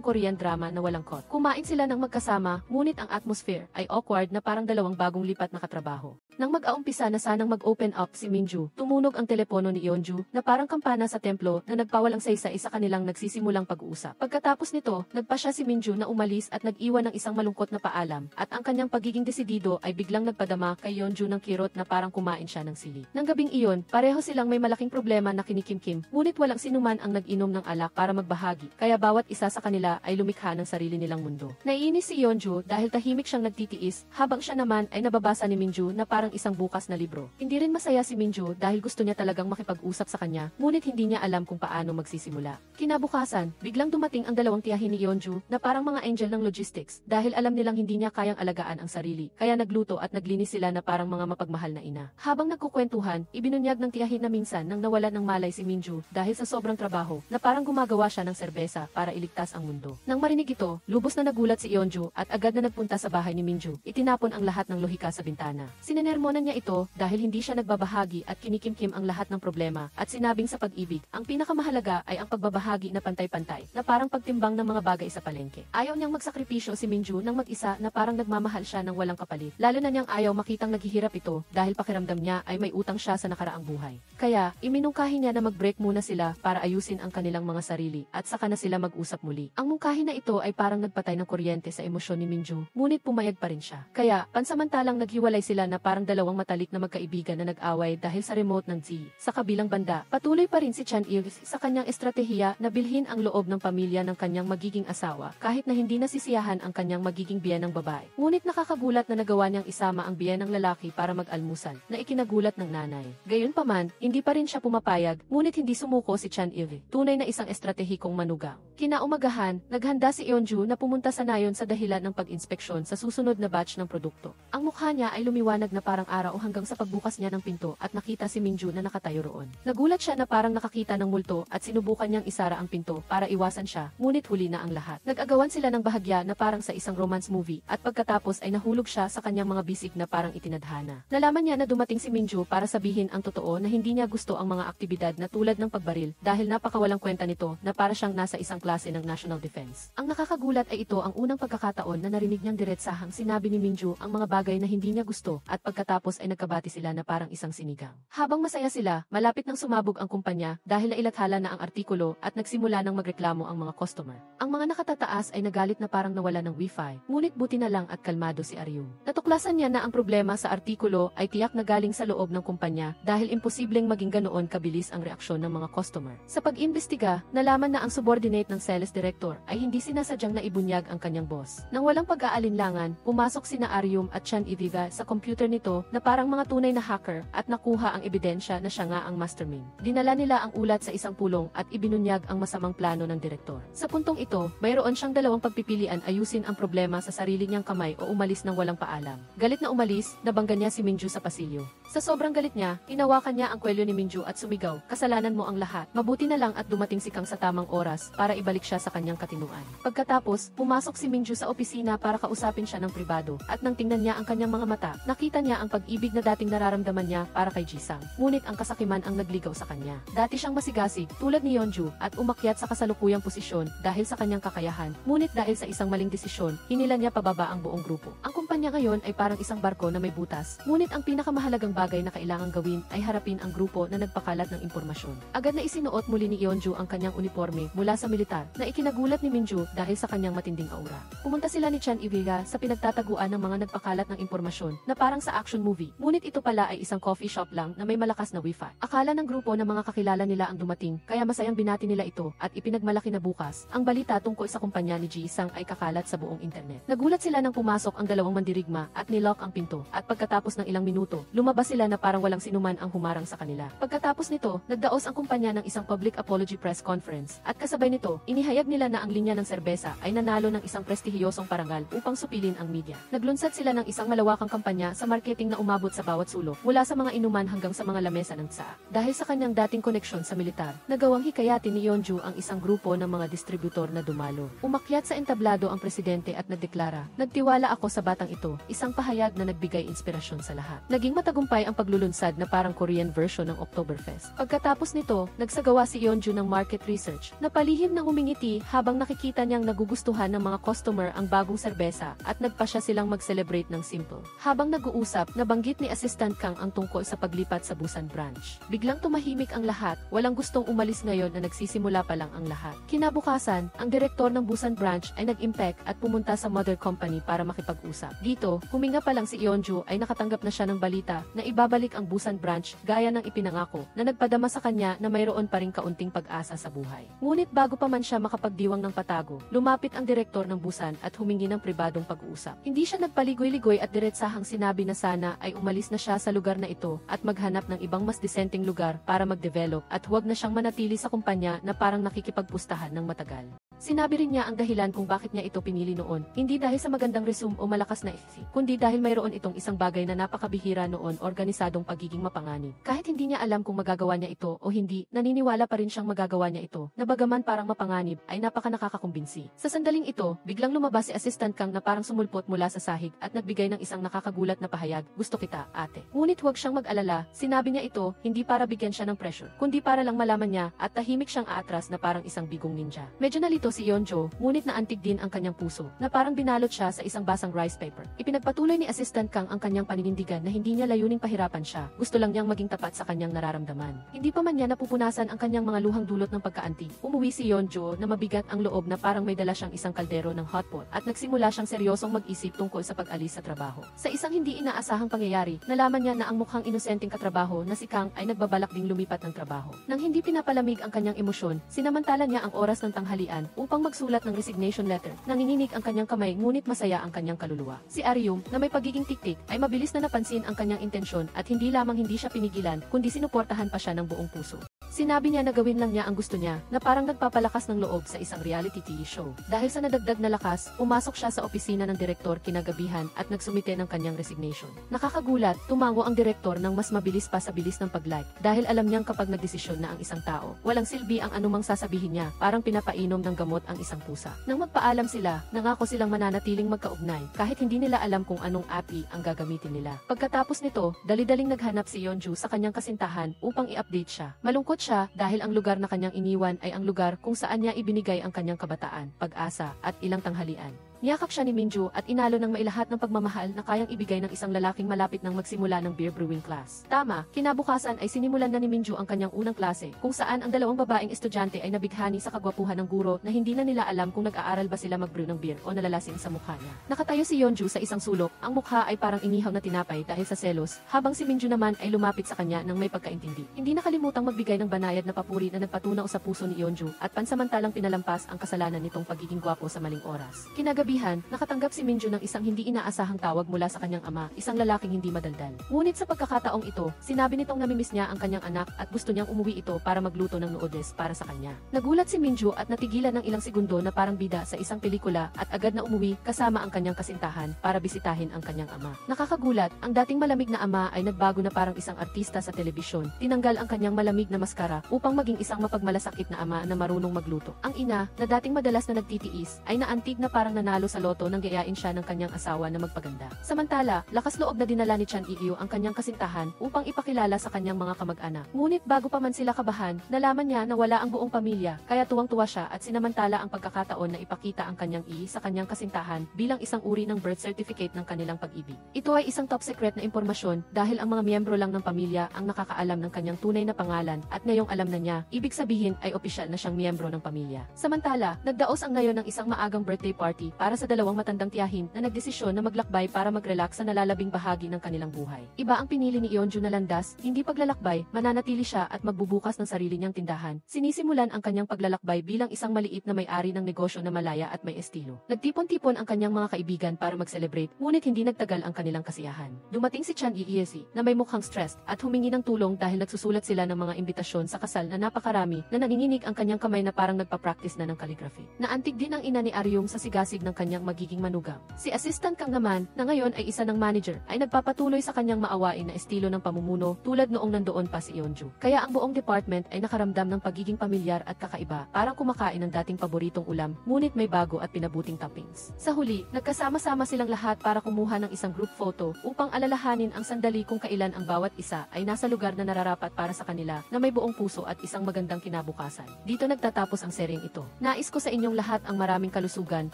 Korean drama na walang cut. Kumain sila ng magkasama, ngunit ang atmosphere ay awkward na parang dalawang bagong lipat na katrabaho. Nang mag-aumpisa na sanang mag-open up si Minju, tumunog ang telepono ni Yeonju na parang kampana sa templo na nagpawalang saysay sa kanilang nagsisimulang pag-uusap. Pagkatapos nito, nagpasya si Minju na umalis at nag-iwan ng isang malungkot na paalam at ang kanyang pagiging desidido ay biglang nagpadama kay Yeonju ng kirot na parang kumain siya ng sili. Nang gabing iyon, pareho silang may malaking problema na kinikimkim, ngunit walang sinuman ang nag-inom ng alak para magbahagi, kaya bawat isa sa kanila ay lumikha ng sarili nilang mundo. Naiinis si Yeonju dahil tahimik siyang nagtitiis, habang siya naman ay nababasa ni Minju na parang isang bukas na libro. Hindi rin masaya si Minju dahil gusto niya talagang makipag-usap sa kanya, ngunit hindi niya alam kung paano magsisimula. Kinabukasan, biglang dumating ang dalawang tiyahin ni Yeonju na parang mga angel ng logistics dahil alam nilang hindi niya kayang alagaan ang sarili, kaya nagluto at naglinis sila na parang mga mapagmahal na ina. Habang nagkukwentuhan, ibinunyag ng tiyahin na minsan nang nawalan ng malay si Minju dahil sa sobrang trabaho na parang gumagawa siya ng serbesa para iligtas ang mundo. Nang marinig ito, lubos na nagulat si Yeonju at agad na nagpunta sa bahay ni Minju. Itinapon ang lahat ng lohika sa bintana. Sinenermonan niya ito dahil hindi siya nagbabahagi at kinikimkim ang lahat ng problema at sinabing sa pag-ibig, ang pinakamahalaga ay ang pagbabahagi na pantay-pantay na parang pagtimbang ng mga bagay sa palengke. Ayaw niyang magsakripisyo si Minju nang mag-isa na parang nagmamahal siya ng walang kapalit. Lalo na niyang ayaw makitang naghihirap ito dahil pakiramdam niya ay may utang siya sa nakaraang buhay. Kaya, iminungkahi niya na mag-break muna sila para ayusin ang kanilang mga sarili at saka na sila mag-usap muli. Ang mungkahi na ito ay parang nagpatay ng kuryente sa emosyon ni Minju, ngunit pumayag pa rin siya. Kaya, pansamantalang naghiwalay sila na parang dalawang matalik na magkaibigan na nag-away dahil sa remote ng Z. Sa kabilang banda, patuloy pa rin si Chan Il sa kanyang estratehiya na bilhin ang loob ng pamilya ng kanyang magiging asawa kahit na hindi nasisiyahan ang kanyang magiging biyenang babae. Ngunit nakakagulat na nagawa niyang isama ang biyenang lalaki para mag-almusal na ikinagulat ng nanay. Gayunpaman, hindi pa rin siya pumapayag, ngunit hindi sumuko si Chan Il. Tunay na isang estratehikong manugang. Kinaumagahan, naghanda si Yeonju na pumunta sa nayon sa dahilan ng pag-inspeksyon sa susunod na batch ng produkto. Ang mukha niya ay lumiwanag na parang araw hanggang sa pagbukas niya ng pinto at nakita si Minju na nakatayo roon. Nagulat siya na parang nakakita ng multo at sinubukan niyang isara ang pinto para iwasan siya, ngunit huli na ang lahat. Nag-agawan sila ng bahagya na parang sa isang romance movie at pagkatapos ay nahulog siya sa kanyang mga bisig na parang itinadhana. Nalaman niya na dumating si Minju para sabihin ang totoo na hindi niya gusto ang mga aktibidad na tulad ng pagbaril dahil napakawalang kwenta nito na para siyang nasa isang klase ng national defense. Ang nakakagulat ay ito ang unang pagkakataon na narinig niyang diretsahang sinabi ni Minju ang mga bagay na hindi niya gusto at pagkatapos ay nagkabati sila na parang isang sinigang. Habang masaya sila, malapit nang sumabog ang kumpanya dahil nailathala na ang artikulo at nagsimula nang magreklamo ang mga customer. Ang mga nakatataas ay nagalit na parang nawala ng wifi, ngunit buti na lang at kalmado si Aryum. Natuklasan niya na ang problema sa artikulo ay tiyak na galing sa loob ng kumpanya dahil imposibleng maging ganoon kabilis ang reaksyon ng mga customer. Sa pag-imbestiga, nalaman na ang subordinate ng sales director ay hindi sinasadyang naibunyag ang kanyang boss. Nang walang pag-aalinlangan, pumasok sina Aryum at Chan Iviga sa computer nito na parang mga tunay na hacker at nakuha ang ebidensya na siya nga ang mastermind. Dinala nila ang ulat sa isang pulong at ibinunyag ang masamang plano ng direktor. Sa puntong ito, mayroon siyang dalawang pagpipilian: ayusin ang problema sa sarili niyang kamay o umalis ng walang paalam. Galit na umalis, nabangga niya si Minju sa pasilyo. Sa sobrang galit niya, hinawakan niya ang kwelyo ni Minju at sumigaw, "Kasalanan mo ang lahat. Mabuti na lang at dumating si Kang sa tamang oras para ibalik siya sa kanyang katinuan." Pagkatapos, pumasok si Minju sa opisina para kausapin siya ng pribado at nang tingnan niya ang kanyang mga mata, nakita niya ang pag-ibig na dating nararamdaman niya para kay Jisang. Ngunit ang kasakiman ang nagligaw sa kanya. Dati siyang masigasig, tulad ni Yeonju, at umakyat sa kasalukuyang posisyon dahil sa kanyang kakayahan. Ngunit dahil sa isang maling desisyon, hinila niya pababa ang buong grupo. Ang kumpanya ngayon ay parang isang barko na may butas. Ngunit ang pinakamahalagang bagay na kailangang gawin ay harapin ang grupo na nagpakalat ng impormasyon. Agad na isinuot muli ni Yeonju ang kanyang uniforme mula sa militar na ikinagulat ni Minju dahil sa kanyang matinding aura. Pumunta sila ni Chan Iviga sa pinagtataguan ng mga nagpakalat ng impormasyon na parang sa action movie. Ngunit ito pala ay isang coffee shop lang na may malakas na wifi. Akala ng grupo na mga kakilala nila ang dumating, kaya masayang binati nila ito at ipinagmalaki na bukas ang balita tungkol sa kumpanya ni Jisang ay kakalat sa buong internet. Nagulat sila nang pumasok ang dalawang mandirigma at nilock ang pinto, at pagkatapos ng ilang minuto, lumabas sila na parang walang sinuman ang humarang sa kanila. Pagkatapos nito, nagdaos ang kumpanya ng isang public apology press conference at kasabay nito, inihayag nila na ang linya ng serbesa ay nanalo ng isang prestihiyosong parangal upang supilin ang media. Naglunsad sila ng isang malawakang kampanya sa marketing na umabot sa bawat sulok, mula sa mga inuman hanggang sa mga lamesa ng tsaa. Dahil sa kanyang dating koneksyon sa militar, nagawang hikayatin ni Yeonju ang isang grupo ng mga distributor na dumalo. Umakyat sa entablado ang presidente at nagdeklara, "Nagtiwala ako sa batang ito," isang pahayag na nagbigay inspirasyon sa lahat. Naging matagumpay ang paglulunsad na parang Korean version ng Oktoberfest. Pagkatapos nito, nagsagawa si Yeonju ng market research na palihim ng humingiti habang nakikita niyang nagugustuhan ng mga customer ang bagong serbesa at nagpa siya silang mag-celebrate ng simple. Habang nag-uusap, nabanggit ni Assistant Kang ang tungkol sa paglipat sa Busan branch. Biglang tumahimik ang lahat, walang gustong umalis ngayon na nagsisimula pa lang ang lahat. Kinabukasan, ang direktor ng Busan branch ay nag-impact at pumunta sa mother company para makipag-usap. Dito, huminga pa lang si Yeonju ay nakatanggap na siya ng balita na ibabalik ang Busan branch gaya ng ipinangako, na nagpadama sa kanya na mayroon pa ring kaunting pag-asa sa buhay. Ngunit bago pa man siya makapagdiwang ng patago, lumapit ang direktor ng Busan at humingi ng pribadong pag-uusap. Hindi siya nagpaligoy-ligoy at diretsahang sinabi na sana ay umalis na siya sa lugar na ito at maghanap ng ibang mas disenteng lugar para mag-develop at huwag na siyang manatili sa kumpanya na parang nakikipagpustahan ng matagal. Sinabi rin niya ang dahilan kung bakit niya ito pinili noon, hindi dahil sa magandang resume o malakas na isip, kundi dahil mayroon itong isang bagay na napakabihira noon: organisadong pagiging mapanganib. Kahit hindi niya alam kung magagawa niya ito o hindi, naniniwala pa rin siyang magagawa niya ito, na bagaman parang mapanganib, ay napaka nakakakumbinsi. Sa sandaling ito, biglang lumabas si Assistant Kang na parang sumulpot mula sa sahig at nagbigay ng isang nakakagulat na pahayag, "Gusto kita, ate." Ngunit huwag siyang mag-alala, sinabi niya ito, hindi para bigyan siya ng pressure, kundi para lang malaman niya, at tahimik siyang aatras na parang isang bigong ninja. Medyo nalito si Yeonju, ngunit naantig din ang kanyang puso, na parang binalot siya sa isang basang rice paper. Ipinagpatuloy ni Assistant Kang ang kanyang paninindigan na hindi niya layuning pahirapan siya, gusto lang niyang maging tapat sa kanyang nararamdaman. Hindi pa man niya napupunasan ang kanyang mga luhang dulot ng pagkaantig, umuwi si Yeonju na mabigat ang loob na parang may dala siyang isang kaldero ng hotpot, at nagsimula siyang seryosong mag-isip tungkol sa pag-alis sa trabaho. Sa isang hindi inaasahang pangyayari, nalaman niya na ang mukhang inosenteng katrabaho na si Kang ay nagbabalak ding lumipat ng trabaho. Nang hindi pinapalamig ang kanyang emosyon, sinamantala niya ang oras ng tanghalian upang magsulat ng resignation letter. Nanginginig ang kanyang kamay ngunit masaya ang kanyang kaluluwa. Si Aryum, na may pagiging tiktik, ay mabilis na napansin ang kanyang intensyon at hindi lamang hindi siya pinigilan, kundi sinuportahan pa siya ng buong puso. Sinabi niya na gawin lang niya ang gusto niya, na parang nagpapalakas ng loob sa isang reality TV show. Dahil sa nadagdag na lakas, pumasok siya sa opisina ng direktor kinagabihan at nagsumite ng kanyang resignation. Nakakagulat, tumango ang direktor ng mas mabilis pa sa bilis ng pag-like, dahil alam niyang kapag nagdesisyon na ang isang tao, walang silbi ang anumang sasabihin niya, parang pinapainom ng gamot ang isang pusa. Nang magpaalam sila, nangako silang mananatiling magkaugnay, kahit hindi nila alam kung anong API ang gagamitin nila. Pagkatapos nito, dali-daling naghanap si Yeonju sa kanyang kasintahan upang i-update siya. Malungkot siya dahil ang lugar na kanyang iniwan ay ang lugar kung saan niya ibinigay ang kanyang kabataan, pag-asa, at ilang tanghalian. Niyakap siya ni Minju at inalo ng mailahat ng pagmamahal na kayang ibigay ng isang lalaking malapit nang magsimula ng beer brewing class. Tama, kinabukasan ay sinimulan na ni Minju ang kanyang unang klase, kung saan ang dalawang babaeng estudyante ay nabighani sa kagwapuhan ng guro na hindi na nila alam kung nag-aaral ba sila mag-brew ng beer o nalalasing sa mukha niya. Nakatayo si Yeonju sa isang sulok, ang mukha ay parang inihaw na tinapay dahil sa selos, habang si Minju naman ay lumapit sa kanya nang may pagkaintindi. Hindi nakalimutang magbigay ng banayad na papuri na nagpatunaw sa puso ni Yeonju at pansamantalang pinalampas ang kasalanan nitong pagiging gwapo sa maling oras. Kinagabihan, nakatanggap si Minju ng isang hindi inaasahang tawag mula sa kanyang ama, isang lalaking hindi madaldal. Ngunit sa pagkakataong ito, sinabi nitong namimiss niya ang kanyang anak at gusto niyang umuwi ito para magluto ng noodles para sa kanya. Nagulat si Minju at natigilan ng ilang segundo na parang bida sa isang pelikula at agad na umuwi kasama ang kanyang kasintahan para bisitahin ang kanyang ama. Nakakagulat, ang dating malamig na ama ay nagbago na parang isang artista sa telebisyon. Tinanggal ang kanyang malamig na maskara upang maging isang mapagmalasakit na ama na marunong magluto. Ang ina, na dating madalas na nagtitiis, ay naantig na parang nanalo sa loto nang gayain siya ng kanyang asawa na magpaganda. Samantala, lakas loob na dinala ni Chan Iyo ang kanyang kasintahan upang ipakilala sa kanyang mga kamag-anak. Ngunit bago pa man sila kabahan, nalaman niya na wala ang buong pamilya, kaya tuwang-tuwa siya at sinamantala ang pagkakataon na ipakita ang kanyang sa kanyang kasintahan bilang isang uri ng birth certificate ng kanilang pag-ibig. Ito ay isang top secret na impormasyon dahil ang mga miyembro lang ng pamilya ang nakakaalam ng kanyang tunay na pangalan at ngayong alam na niya, ibig sabihin ay opisyal na siyang miyembro ng pamilya. Samantala, nagdaos ang ngayon ng isang maagang birthday party para sa dalawang matandang tiyahin na nagdesisyon na maglakbay para mag-relax sa nalalabing bahagi ng kanilang buhay. Iba ang pinili ni Yeonju na landas, hindi paglalakbay, mananatili siya at magbubukas ng sarili niyang tindahan. Sinisimulan ang kanyang paglalakbay bilang isang maliit na may-ari ng negosyo na malaya at may estilo. Nagtipon-tipon ang kanyang mga kaibigan para mag-celebrate, ngunit hindi nagtagal ang kanilang kasiyahan. Dumating si Chan Iesi na may mukhang stressed at humingi ng tulong dahil nagsusulat sila ng mga imbitasyon sa kasal na napakarami na nanginginig ang kanyang kamay na parang nagpa-practice na ng calligraphy. Naantig din ang ina ni Aryong sa sigasig ng kanyang magiging manugang. Si Assistant Kang naman, na ngayon ay isa ng manager, ay nagpapatuloy sa kanyang maawain na estilo ng pamumuno tulad noong nandoon pa si Yeonju. Kaya ang buong department ay nakaramdam ng pagiging pamilyar at kakaiba, parang kumakain ng dating paboritong ulam, ngunit may bago at pinabuting toppings. Sa huli, nagkasama-sama silang lahat para kumuha ng isang group photo upang alalahanin ang sandali kung kailan ang bawat isa ay nasa lugar na nararapat para sa kanila na may buong puso at isang magandang kinabukasan. Dito nagtatapos ang seryeng ito. Nais ko sa inyong lahat ang maraming kalusugan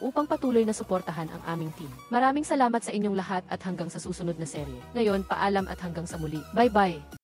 upang patuloy na suportahan ang aming team. Maraming salamat sa inyong lahat at hanggang sa susunod na serye. Ngayon, paalam at hanggang sa muli. Bye-bye!